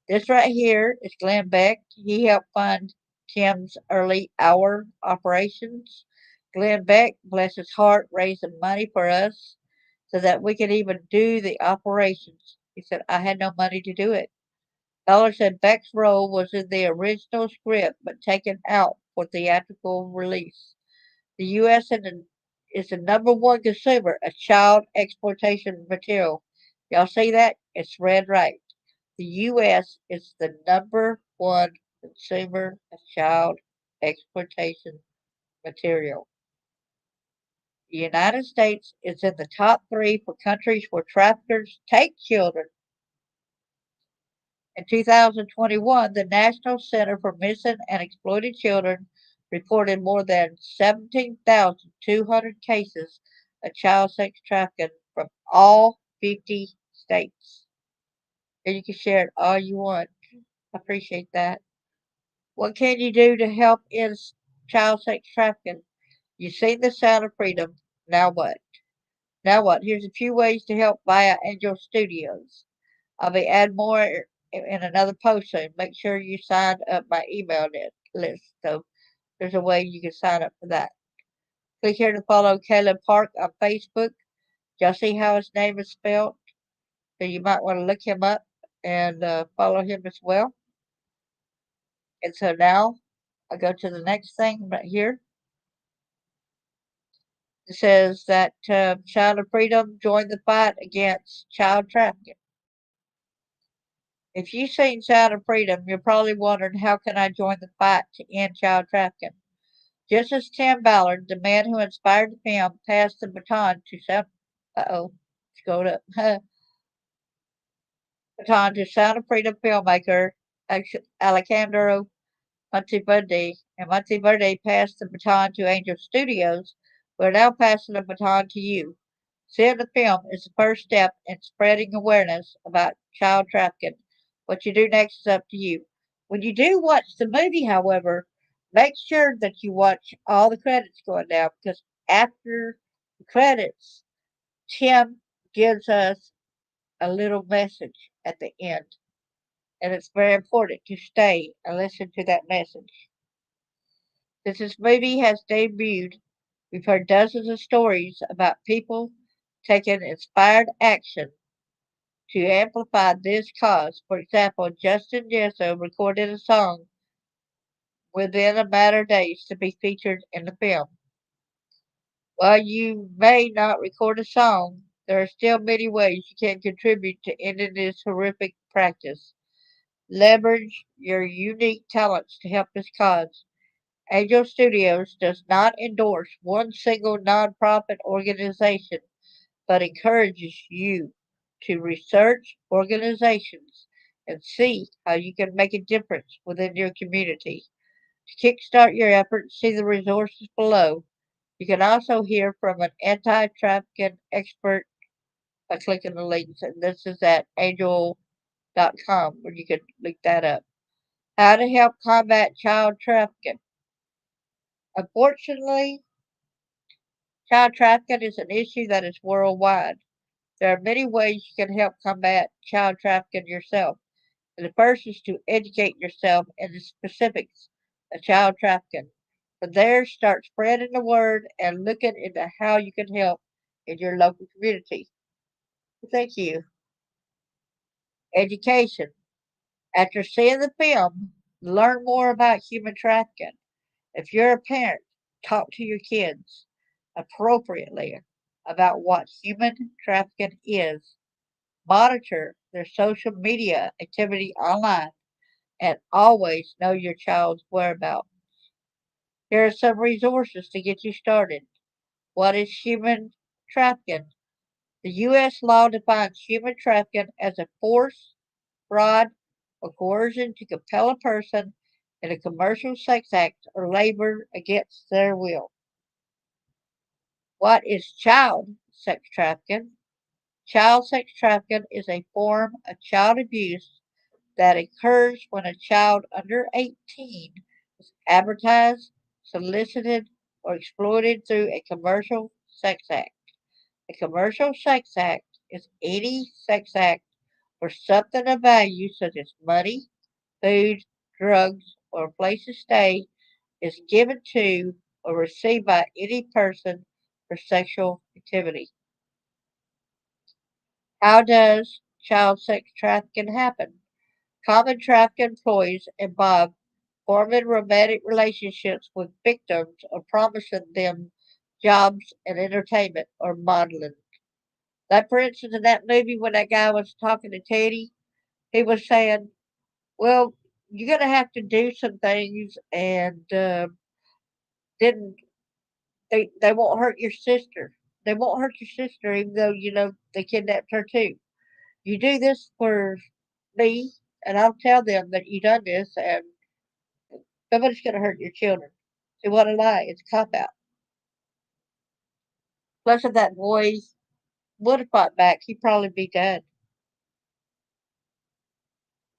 This right here is Glenn Beck. He helped fund Tim's early hour operations. Glenn Beck, bless his heart, raising money for us. so that we could even do the operations. He said, I had no money to do it. Dollar said Beck's role was in the original script but taken out for theatrical release. The U.S. is the number one consumer of child exploitation material. Y'all see that? It's read right. The U.S. is the number one consumer of child exploitation material. The United States is in the top three for countries where traffickers take children. In 2021, the National Center for Missing and Exploited Children reported more than 17,200 cases of child sex trafficking from all 50 states. And you can share it all you want. I appreciate that. What can you do to help end child sex trafficking? You've seen the sound of freedom. Now what? Now what? Here's a few ways to help via Angel Studios. I'll be adding more in another post soon. Make sure you sign up my email list. So there's a way you can sign up for that. Click here to follow Caleb Park on Facebook. Y'all see how his name is spelled? So you might want to look him up and follow him as well. And so now I go to the next thing right here. It says that Child of Freedom joined the fight against child trafficking. If you've seen Child of Freedom, you're probably wondering how can I join the fight to end child trafficking? Just as Tim Ballard, the man who inspired the film, passed the baton to scrolled up, baton to Sound of Freedom filmmaker Alejandro Monteverde, and Monteverde passed the baton to Angel Studios. We're now passing the baton to you. Seeing the film is the first step in spreading awareness about child trafficking. What you do next is up to you. When you do watch the movie, however, make sure that you watch all the credits going down because after the credits, Tim gives us a little message at the end. And it's very important to stay and listen to that message. Since this movie has debuted, we've heard dozens of stories about people taking inspired action to amplify this cause. For example, Justin Jesso recorded a song within a matter of days to be featured in the film. While you may not record a song, there are still many ways you can contribute to ending this horrific practice. Leverage your unique talents to help this cause. Angel Studios does not endorse one single nonprofit organization, but encourages you to research organizations and see how you can make a difference within your community. To kickstart your efforts, see the resources below. You can also hear from an anti trafficking expert by clicking the links, and this is at angel.com where you can look that up. How to help combat child trafficking. Unfortunately, child trafficking is an issue that is worldwide. There are many ways you can help combat child trafficking yourself. And the first is to educate yourself in the specifics of child trafficking. From there, start spreading the word and looking into how you can help in your local community. Thank you. Education. After seeing the film, learn more about human trafficking. If you're a parent, talk to your kids appropriately about what human trafficking is. Monitor their social media activity online and always know your child's whereabouts. Here are some resources to get you started. What is human trafficking? The U.S. law defines human trafficking as a force, fraud, or coercion to compel a person in a commercial sex act or labor against their will. What is child sex trafficking? Child sex trafficking is a form of child abuse that occurs when a child under 18 is advertised, solicited, or exploited through a commercial sex act. A commercial sex act is any sex act where something of value, such as money, food, drugs, or a place to stay, is given to or received by any person for sexual activity. How does child sex trafficking happen? Common trafficking employees involve forming romantic relationships with victims or promising them jobs in entertainment or modeling. Like, for instance, in that movie when that guy was talking to Teddy, he was saying, well, you're going to have to do some things and then they won't hurt your sister. They won't hurt your sister even though, they kidnapped her too. You do this for me and I'll tell them that you done this and nobody's going to hurt your children. See what a lie. It's a cop out. Plus, if that boy would have fought back, he'd probably be dead.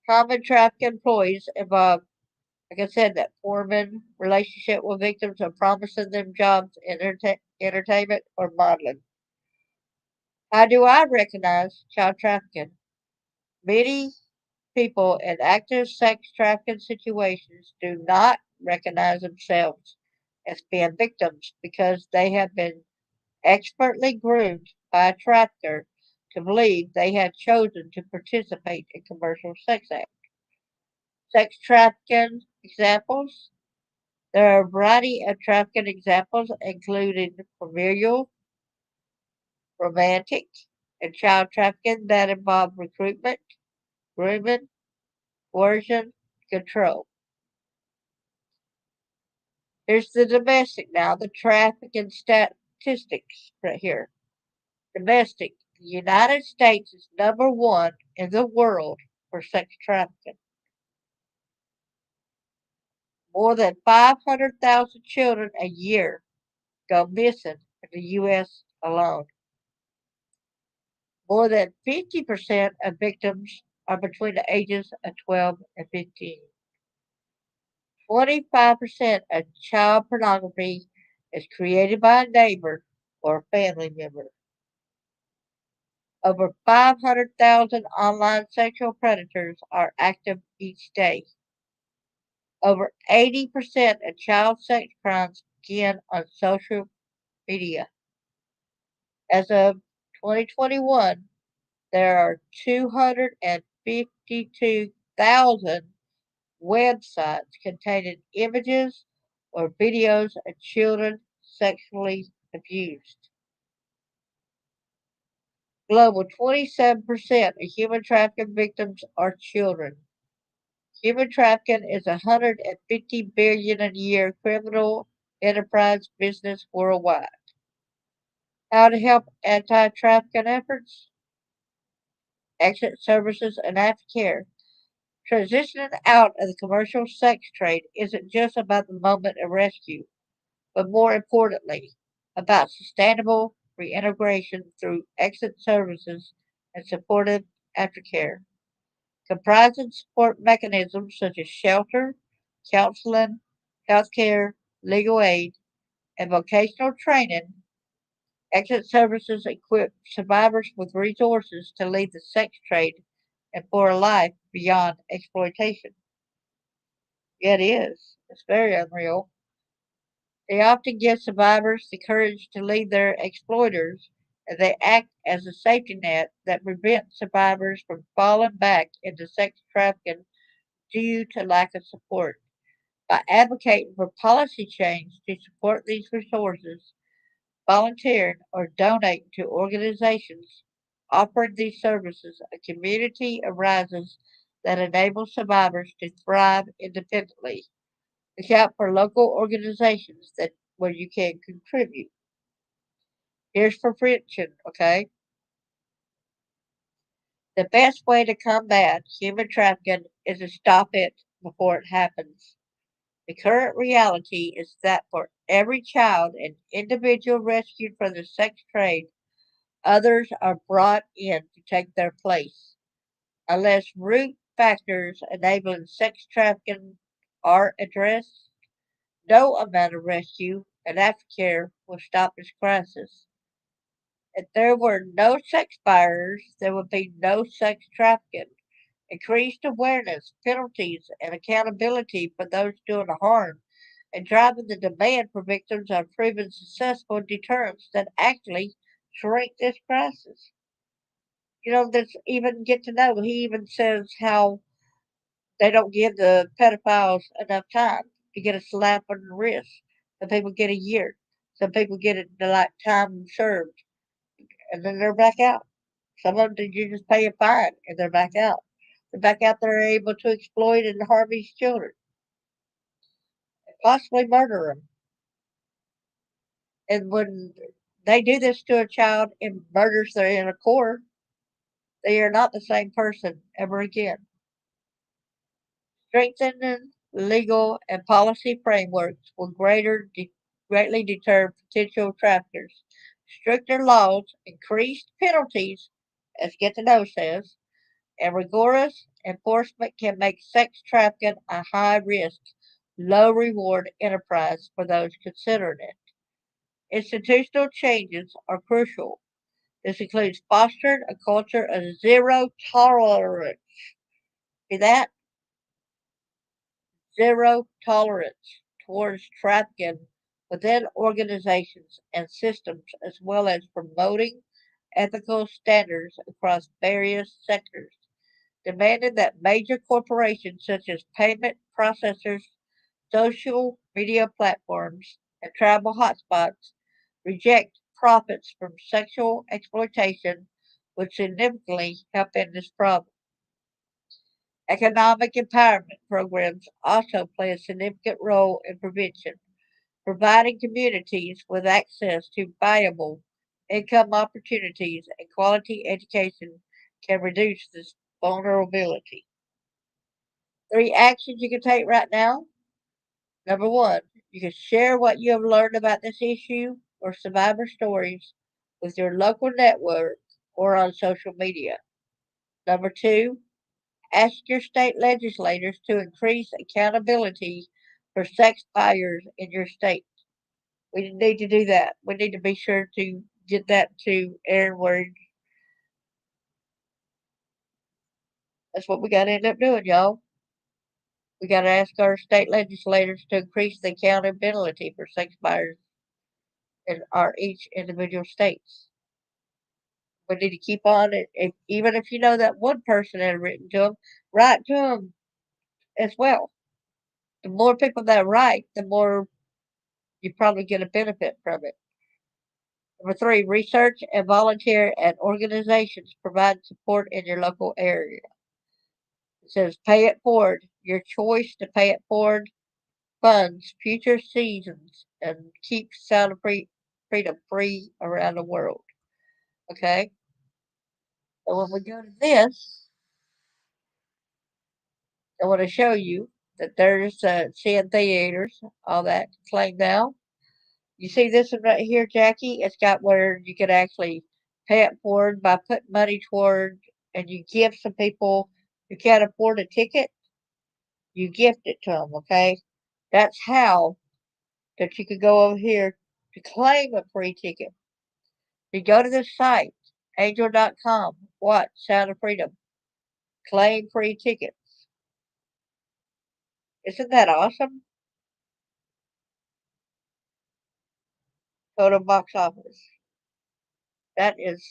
Common traffic employees involve, like I said, that forming relationship with victims or promising them jobs in entertainment or modeling. How do I recognize child trafficking? Many people in active sex trafficking situations do not recognize themselves as being victims because they have been expertly groomed by a trafficker to believe they have chosen to participate in commercial sex acts. Sex trafficking examples. There are a variety of trafficking examples, including familial, romantic, and child trafficking that involve recruitment, grooming, coercion, control. Here's the domestic now, the trafficking statistics right here. Domestic. The United States is number one in the world for sex trafficking. More than 500,000 children a year go missing in the U.S. alone. More than 50% of victims are between the ages of 12 and 15. 25% of child pornography is created by a neighbor or a family member. Over 500,000 online sexual predators are active each day. Over 80% of child sex crimes begin on social media. As of 2021, there are 252,000 websites containing images or videos of children sexually abused. Global 27% of human trafficking victims are children. Human trafficking is 150 billion a year criminal enterprise business worldwide. How to help anti-trafficking efforts? Exit services and aftercare. Transitioning out of the commercial sex trade isn't just about the moment of rescue, but more importantly, about sustainable reintegration through exit services and supportive aftercare, comprising support mechanisms such as shelter, counseling, healthcare, legal aid, and vocational training. Exit services equip survivors with resources to leave the sex trade and for a life beyond exploitation. It is. It's very unreal. They often give survivors the courage to leave their exploiters, and they act as a safety net that prevents survivors from falling back into sex trafficking due to lack of support. By advocating for policy change to support these resources, volunteering or donating to organizations offering these services, a community arises that enables survivors to thrive independently. Look out for local organizations that where you can contribute. Here's prevention, okay? The best way to combat human trafficking is to stop it before it happens. The current reality is that for every child and individual rescued from the sex trade, others are brought in to take their place. Unless root factors enabling sex trafficking are addressed, no amount of rescue and aftercare will stop this crisis. If there were no sex buyers, there would be no sex trafficking. Increased awareness, penalties, and accountability for those doing the harm, and driving the demand for victims are proven successful deterrents that actually shrink this crisis. That's even get to know. He even says how they don't give the pedophiles enough time to get a slap on the wrist. Some people get a year. Some people get it like time served, and then they're back out. Some of them you just pay a fine and they're back out. They're back out there able to exploit and harm these children, and possibly murder them. And when they do this to a child and murders their inner core, they are not the same person ever again. Strengthening legal and policy frameworks will greatly deter potential traffickers. Stricter laws, increased penalties, as Get to Know says, and rigorous enforcement can make sex trafficking a high risk, low reward enterprise for those considering it. Institutional changes are crucial. This includes fostering a culture of zero tolerance. See that? Zero tolerance towards trafficking within organizations and systems, as well as promoting ethical standards across various sectors, demanding that major corporations such as payment processors, social media platforms, and travel hotspots reject profits from sexual exploitation would significantly help end this problem. Economic empowerment programs also play a significant role in prevention, providing communities with access to viable income opportunities and quality education can reduce this vulnerability. Three actions you can take right now. Number one, you can share what you have learned about this issue or survivor stories with your local network or on social media. Number two, ask your state legislators to increase accountability for sex buyers in your state. We need to do that. We need to be sure to get that to Aaron word. That's what we got to end up doing, y'all. We got to ask our state legislators to increase the accountability for sex buyers in our each individual states. We need to keep on it. Even if you know that one person had written to them, write to them as well. The more people that write, the more you probably get a benefit from it. Number three, research and volunteer at organizations provide support in your local area. It says pay it forward. Your choice to pay it forward funds future seasons and keeps sound of freedom free around the world. Okay? So when we go to this, I want to show you that there's seeing theaters, all that claim now. You see this one right here, Jackie? It's got where you could actually pay it forward by putting money toward, and you give some people who can't afford a ticket, you gift it to them, okay? That's how that you could go over here to claim a free ticket. You go to this site, angel.com, watch Sound of Freedom, claim free tickets. Isn't that awesome? Go to box office. That is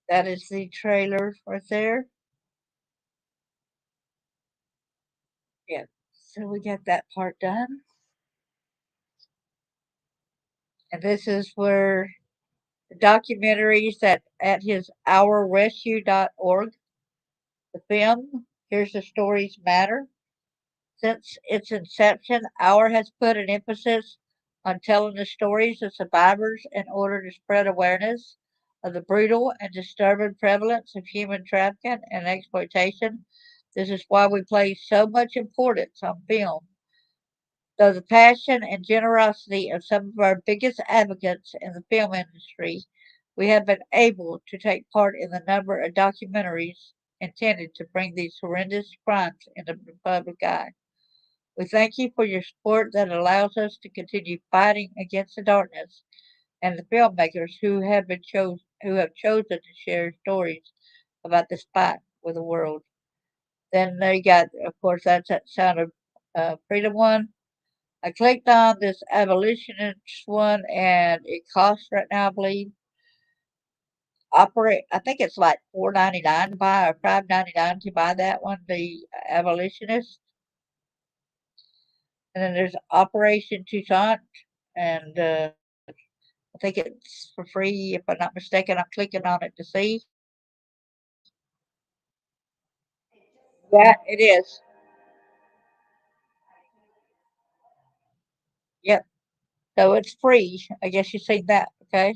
that is the trailer right there. Yeah. So we got that part done. And this is where the documentaries that at his ourrescue.org, the film, Here's the Stories Matter. Since its inception, Our has put an emphasis on telling the stories of survivors in order to spread awareness of the brutal and disturbing prevalence of human trafficking and exploitation. This is why we place so much importance on film. Though the passion and generosity of some of our biggest advocates in the film industry, we have been able to take part in the number of documentaries intended to bring these horrendous crimes into the public eye. We thank you for your support that allows us to continue fighting against the darkness and the filmmakers who have chosen to share stories about this fight with the world. Then they got, of course, that's that Sound of Freedom one. I clicked on this abolitionist one, and it costs right now, I believe, operate. I think it's like $4.99 to buy or $5.99 to buy that one, the abolitionist. And then there's Operation Toussaint, and I think it's for free. If I'm not mistaken, I'm clicking on it to see. Yeah, it is. Yep. So it's free. I guess you see that. Okay.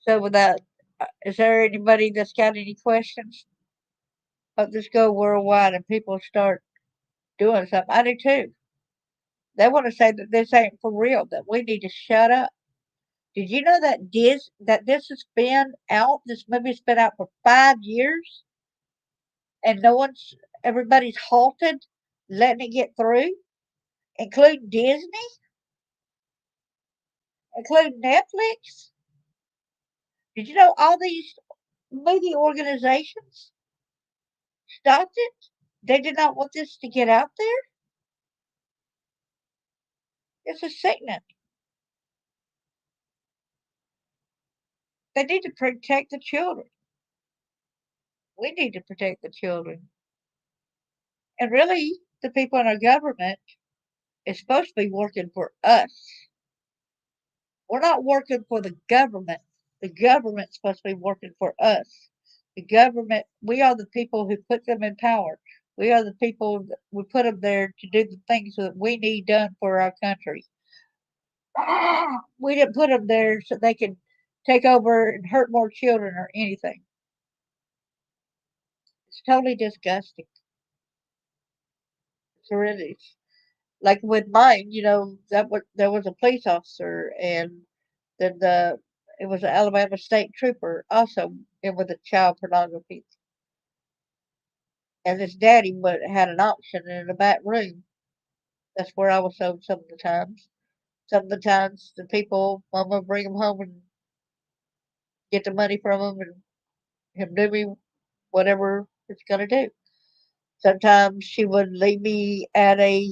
So with that, is there anybody that's got any questions? Let this go worldwide and people start doing something. I do too. They want to say that this ain't for real, that we need to shut up. Did you know that this has been out? This movie's been out for 5 years, and no one's everybody's halted letting it get through, including Disney, including Netflix. Did you know all these movie organizations stopped it? They did not want this to get out there. It's a sickening. They need to protect the children. We need to protect the children. And really, the people in our government is supposed to be working for us. We're not working for the government. The government's supposed to be working for us. The government, we are the people who put them in power. We are the people that we put them there to do the things that we need done for our country. We didn't put them there so they could take over and hurt more children or anything. It's totally disgusting. It's really like with mine, there was a police officer, and then it was an Alabama state trooper also in with the child pornography, and his daddy had an auction in the back room. That's where I was sold some of the times. Some of the times the people, Mama bring them home and get the money from him, and him do me whatever it's gonna do. Sometimes she would leave me at a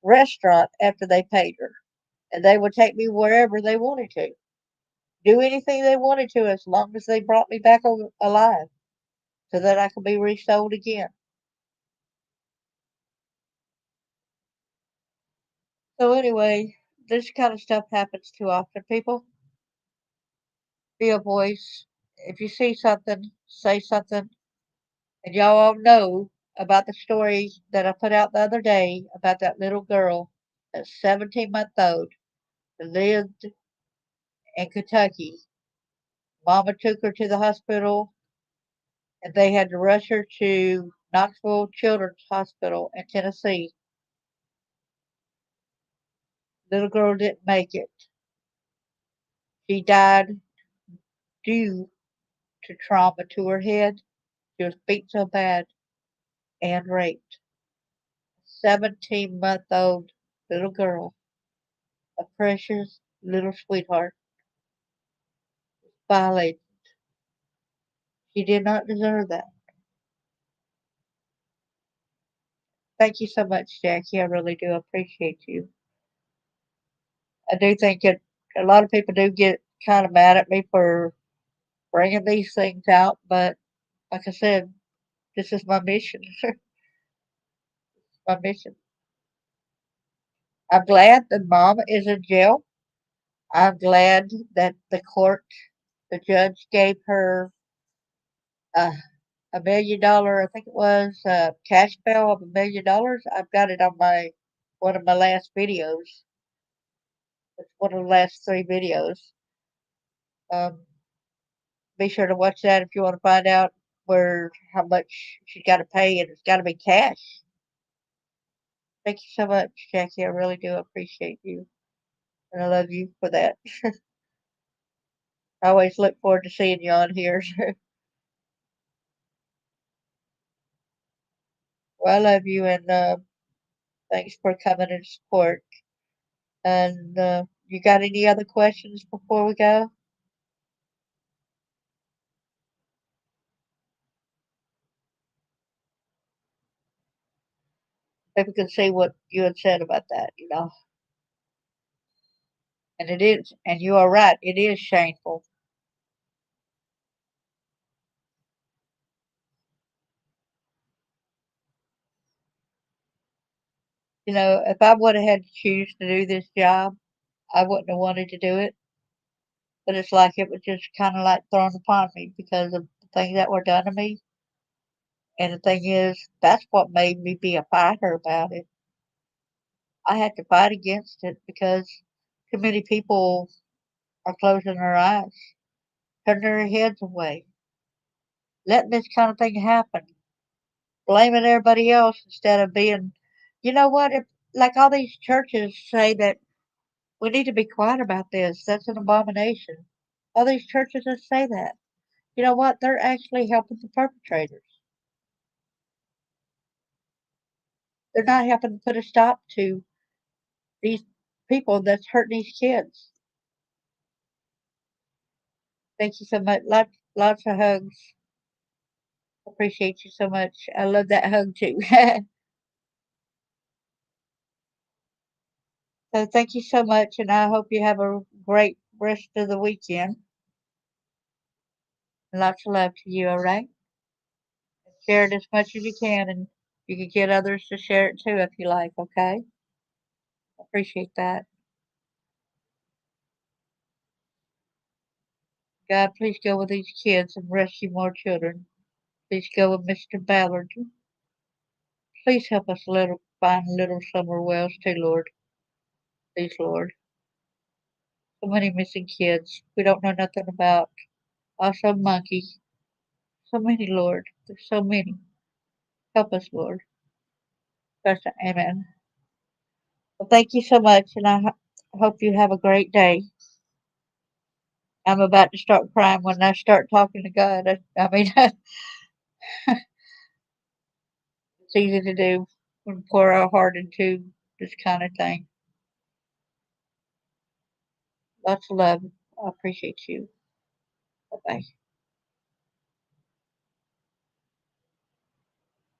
restaurant after they paid her, and they would take me wherever they wanted to. Do anything they wanted to as long as they brought me back alive so that I could be resold again. So anyway, this kind of stuff happens too often. People, be a voice. If you see something, say something. And y'all all know about the story that I put out the other day about that little girl that's 17-month old that lived in Kentucky. Mama took her to the hospital, and they had to rush her to Knoxville Children's Hospital in Tennessee. Little girl didn't make it. She died due to trauma to her head. She was beat so bad and raped. 17-month-old little girl, a precious little sweetheart, violated. She did not deserve that. Thank you so much, Jackie. I really do appreciate you. I do think that a lot of people do get kind of mad at me for bringing these things out, but like I said, this is my mission. My mission. I'm glad that mom is in jail. I'm glad that the judge gave her uh, $1 million. I think it was cash bail of $1 million. I've got it on my one of my last videos. It's one of the last three videos. Um, be sure to watch that if you want to find out where how much she's got to pay, and it's got to be cash. Thank you so much, Jackie. I really do appreciate you, and I love you for that. I always look forward to seeing you on here. Well, I love you, and thanks for coming and support. And you got any other questions before we go? People can see what you had said about that. And it is, and you are right, it is shameful. You know, if I would have had to choose to do this job, I wouldn't have wanted to do it. But it's like it was just kind of like thrown upon me because of the things that were done to me. And the thing is, that's what made me be a fighter about it. I had to fight against it because too many people are closing their eyes, turning their heads away, letting this kind of thing happen, blaming everybody else instead of being, you know what? If, like all these churches say that we need to be quiet about this, that's an abomination. All these churches that say that, you know what? They're actually helping the perpetrators. They're not helping to put a stop to these people that's hurting these kids. Thank you so much. Lots of hugs. Appreciate you so much. I love that hug too. So thank you so much, and I hope you have a great rest of the weekend. Lots of love to you, all right? Share it as much as you can, and you can get others to share it too if you like, okay? Appreciate that. God, please go with these kids and rescue more children. Please go with Mr. Ballard. Please help us find little summer wells too, Lord. Please, Lord. So many missing kids we don't know nothing about. Also monkeys. So many, Lord. There's so many. Help us, Lord. Amen. Well, thank you so much, and I hope you have a great day. I'm about to start crying when I start talking to God. I mean, it's easy to do when we pour our heart into this kind of thing. Lots of love. I appreciate you. Bye bye.